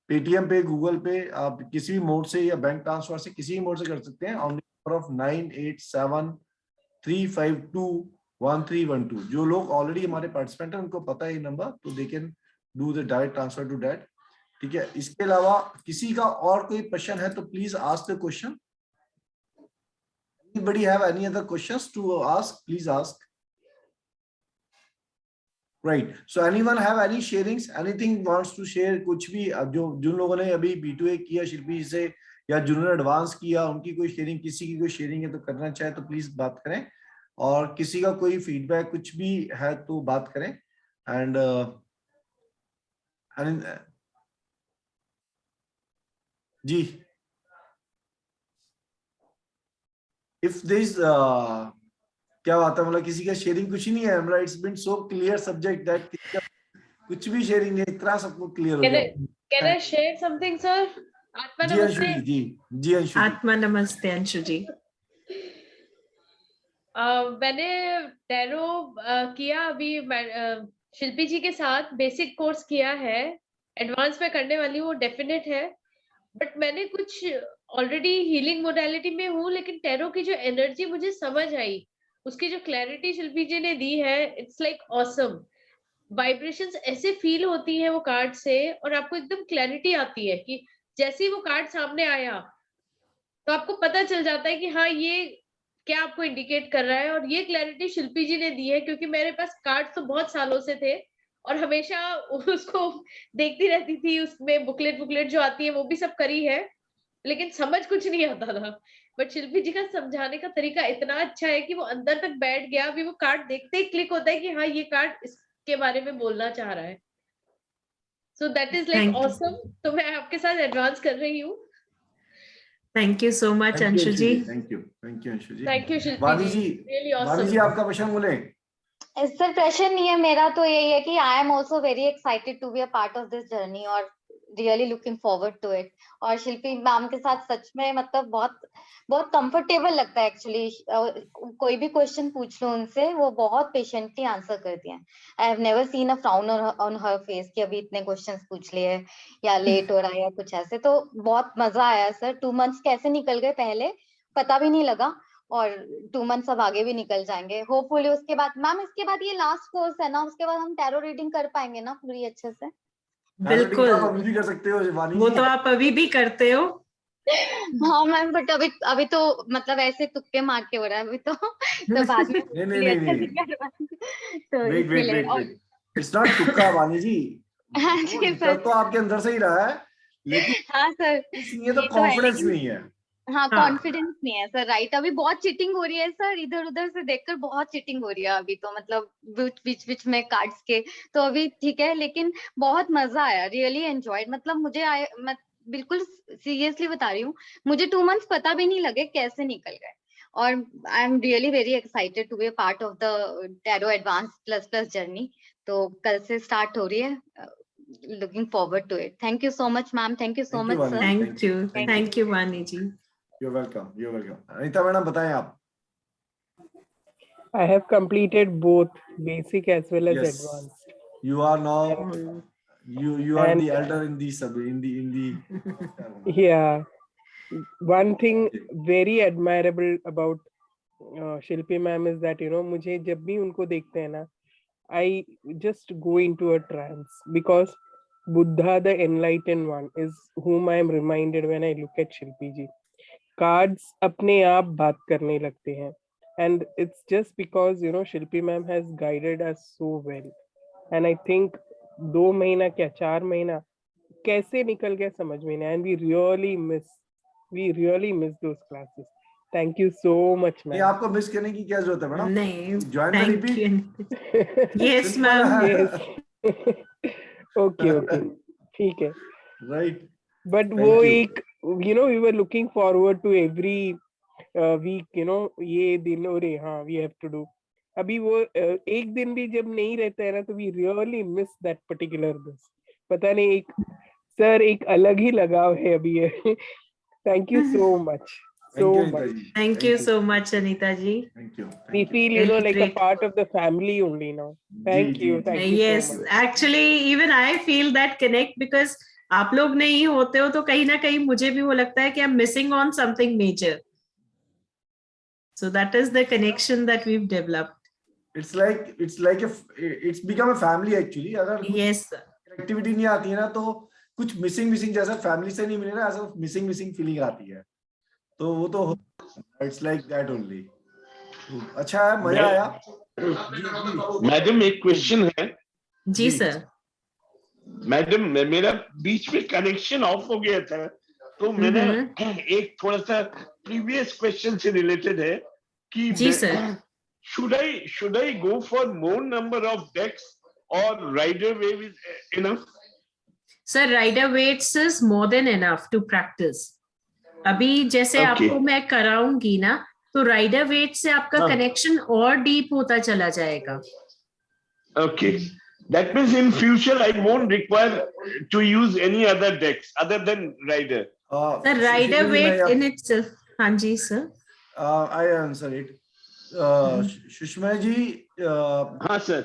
S12: पेटीएम पे, गूगल पे, आप किसी भी मोड से या बैंक ट्रांसफर से किसी भी मोड से कर सकते हैं. On number of 9873521312. जो लोग ऑलरेडी हमारे पार्टिसिपेंट हैं उनको पता है ये नंबर, तो they can do the direct transfer to that. ठीक है. इसके अलावा किसी का और कोई प्रश्न है तो please ask the question. Anybody have any other questions to ask, please ask. Right. So anyone have any sharings, anything wants to share? कुछ भी जो जिन लोगों ने अभी B2A किया शिल्पी से या जिन्होंने एडवांस किया, उनकी कोई शेयरिंग, किसी की कोई शेयरिंग है तो करना चाहे तो प्लीज बात करें. और किसी का कोई फीडबैक कुछ भी है तो बात करें. एंड जी, इफ दिस क्या बात है, मतलब किसी का शेयरिंग कुछ ही नहीं है, मतलब it's been so clear subject that कुछ भी शेयरिंग नहीं, इतना सबको क्लियर हो गया.
S13: Can I share something, sir?
S9: आत्मा
S12: जी अंशु
S9: नमस्ते।
S12: जी अंशु जी।
S1: आत्मा नमस्ते अंशु जी।
S9: मैंने टैरो किया अभी शिल्पी जी के साथ, बेसिक कोर्स किया है, एडवांस में करने वाली हूँ, डेफिनेट है। बट मैंने कुछ ऑलरेडी हीलिंग मोडालिटी में हूँ, लेकिन टैरो की जो एनर्जी मुझे समझ आई, उसकी जो क्लैरिटी शिल्पी जी ने दी है, इट्स लाइक ऑसम। वाइब्रेशंस ऐसे फील होती है वो कार्ड से, और आपको एकदम क्लैरिटी आती है कि जैसे ही वो कार्ड सामने आया तो आपको पता चल जाता है कि हाँ ये क्या आपको इंडिकेट कर रहा है। और ये क्लैरिटी शिल्पी जी ने दी है, क्योंकि मेरे पास कार्ड तो बहुत सालों से थे और हमेशा उसको देखती रहती थी, उसमें बुकलेट जो आती है वो भी सब करी है, लेकिन समझ कुछ नहीं आता था। बट शिल्पी जी का समझाने का तरीका इतना अच्छा है कि वो अंदर तक बैठ गया, अभी वो कार्ड देखते ही क्लिक होता है कि हाँ ये कार्ड इसके बारे में बोलना चाह रहा है। So that is like awesome. तो मैं आपके साथ एडवांस कर रही हूँ।
S1: Thank you so much Anshu ji.
S12: Thank you Anshu ji.
S9: Thank you Shilpi
S12: Vani
S9: ji,
S12: जी,
S9: रियली
S12: वाणी
S9: ऑसम।
S12: जी आपका क्वेश्चन बोले।
S4: सर प्रेशर नहीं है, मेरा तो यही है कि I am also very excited to be a part of this journey और really looking forward to it. और शिल्पी मैम के साथ सच में मतलब बहुत बहुत कंफर्टेबल लगता है एक्चुअली। कोई भी क्वेश्चन पूछ लो उनसे, वो बहुत पेशेंटली आंसर करती हैं। I have never seen a frown on her face कि अभी इतने क्वेश्चंस पूछ लिए या लेट हो रहा है या कुछ ऐसे। तो बहुत मजा आया सर। 2 मंथ्स कैसे निकल गए पहले पता भी नहीं लगा, और 2 मंथ्स अब आगे भी निकल जाएंगे होपफुली। उसके बाद मैम, इसके बाद ये लास्ट कोर्स है ना, उसके बाद हम टैरो रीडिंग कर पाएंगे ना पूरी अच्छे से?
S1: बिल्कुल,
S12: आप अभी भी कर सकते हो वाणी
S1: वो
S12: जी।
S1: तो आप अभी भी करते हो।
S4: हाँ मैम, बट अभी तो मतलब ऐसे तुक्के मार के हो रहा है अभी तो बाद में
S12: नहीं
S4: अच्छे से करवाएंगे। तो इसीलिए
S12: वेट, इट्स नॉट तुक्का वाणी जी।
S4: हाँ
S12: वो
S4: जी
S12: निकल
S4: सर।
S12: तो आपके अंदर से ही रहा है, लेकिन
S4: हाँ सर,
S12: ये तो
S4: ये तो है,
S12: कॉन्फिडेंस
S4: लेकिन
S12: नहीं है।
S4: हाँ कॉन्फिडेंस नहीं है सर। राइट, अभी बहुत चीटिंग हो रही है सर, इधर उधर से देखकर बहुत चीटिंग हो रही है अभी तो, मतलब बीच में कार्ड्स के। तो अभी ठीक है, लेकिन बहुत मजा आया, रियली एंजॉयड। मतलब मुझे मैं बिल्कुल सीरियसली बता रही हूँ, मुझे 2 मंथ्स पता भी नहीं लगे कैसे निकल गए। और I am really very excited to be a part of the tarot advance plus journey. तो कल से स्टार्ट हो रही है, looking forward to it. Thank you so much ma'am, thank you so much sir.
S1: Thank you Vani ji.
S12: You're welcome. Anita madam बताएं आप।
S13: I have completed both basic as well as
S12: Yes.
S13: advanced.
S12: You are now you are
S13: And
S12: the elder in the sub in the
S13: yeah, one thing very admirable about Shilpi ma'am is that मुझे जब भी उनको देखते हैं ना, I just go into a trance because Buddha, the enlightened one, is whom I am reminded when I look at Shilpi ji. Cards अपने आप बात करने लगते हैं, and it's just because Shilpi ma'am has guided us so well, and I think 2 महीना क्या 4 महीना कैसे निकल गया समझ में नहीं, and we really miss those classes. Thank you so much ma'am.
S12: ये आपको मिस करने की क्या जरूरत है मैडम?
S1: नहीं,
S12: Join the repeat.
S1: Yes ma'am.
S13: Yes. Okay. ठीक है.
S12: Right.
S13: But वो एक we were looking forward to every week, ये दिन अरे हाँ we have to do. अभी वो एक दिन भी जब नहीं रहता है ना, तो we really miss that particular this. पता नहीं, एक सर एक अलग ही लगाव है अभी है. Thank you so much.
S1: Thank you so much Anita ji.
S12: Thank you.
S13: We feel like a part of the family only now. Thank you so much.
S1: Yes, actually even I feel that connect because आप लोग नहीं होते हो तो कहीं ना कहीं मुझे भी वो लगता है कि I'm missing on something major. So that is the connection that we've developed.
S12: It's become a family actually. अगर
S1: yes
S12: activity नहीं आती है ना, तो कुछ missing जैसा family से नहीं मिले ना, ऐसा missing feeling आती है. तो वो तो it's like that only. अच्छा है, मजा आया.
S14: मैडम एक क्वेश्चन है.
S1: जी सर.
S14: मैडम मेरा बीच में कनेक्शन ऑफ हो गया था, तो मैंने एक थोड़ा सा प्रीवियस क्वेश्चन से रिलेटेड है कि
S1: जी sir,
S14: should I go for more number of decks or rider wave is enough?
S1: Sir, rider weights is more than enough to practice. अभी जैसे आपको मैं कराऊंगी ना, तो राइडर वेट से आपका कनेक्शन और डीप होता चला जाएगा.
S14: Okay. That means in future I won't require to use any other decks other than rider.
S1: The rider weight in itself. हाँ जी sir.
S12: I answer it. Sushma ji,
S14: हाँ सर,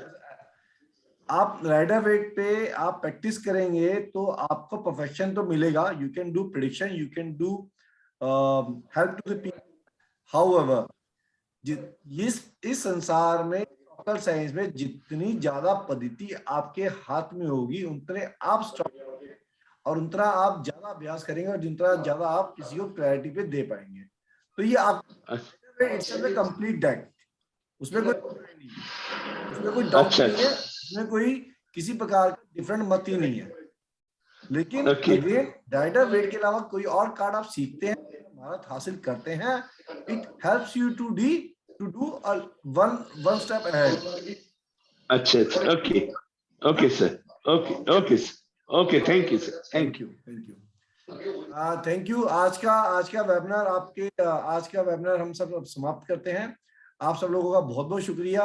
S12: आप राइडर वेट पे आप प्रैक्टिस करेंगे तो आपको परफेक्शन तो मिलेगा. You can do prediction, you can do help to the people. However, इस संसार में लोकल साइंस में जितनी ज्यादा पद्धति आपके हाथ में होगी उतने आप स्ट्रॉन्ग होंगे और उतना आप ज्यादा अभ्यास करेंगे और जितना ज्यादा आप किसी को प्रायोरिटी पे दे पाएंगे. तो ये आप इट्स अ कंप्लीट डेक. उसमें कोई डाउट नहीं है, उसमें कोई किसी प्रकार का डिफरेंट मत ही नहीं है. लेकिन अगेन राइडर वेट के अलावा कोई और कार्ड आप सीखते हैं, महारत हासिल करते हैं, it helps you to do one step ahead.
S14: अच्छा, okay okay sir, okay sir, okay, thank you sir, thank you.
S12: Thank you. आज का वेबिनार हम सब समाप्त करते हैं. आप सब लोगों का बहुत बहुत शुक्रिया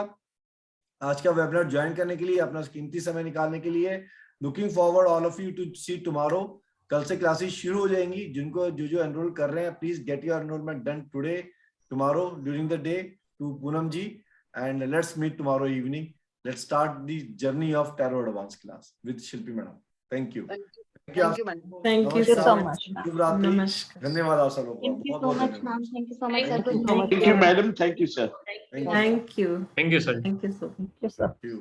S12: आज का वेबिनार ज्वाइन करने के लिए, अपना कीमती समय निकालने के लिए. Looking forward all of you to see tomorrow. कल से क्लासेस शुरू हो जाएंगी. जिनको जो एनरोल कर रहे हैं, please get your enrolment done today, tomorrow during the day to Poonam ji, and let's meet tomorrow evening. Let's start the journey of tarot advance class with Shilpi madam. Thank you.
S1: Thank you so much.
S12: नमस्कार. धन्यवाद आप सब लोगों को. बहुत बहुत धन्यवाद.
S4: Thank you so much, sir. Good night.
S14: Thank you, madam. Thank you, sir.
S1: Thank you.
S6: Thank you, sir.
S1: Thank you so much.
S12: Thank you.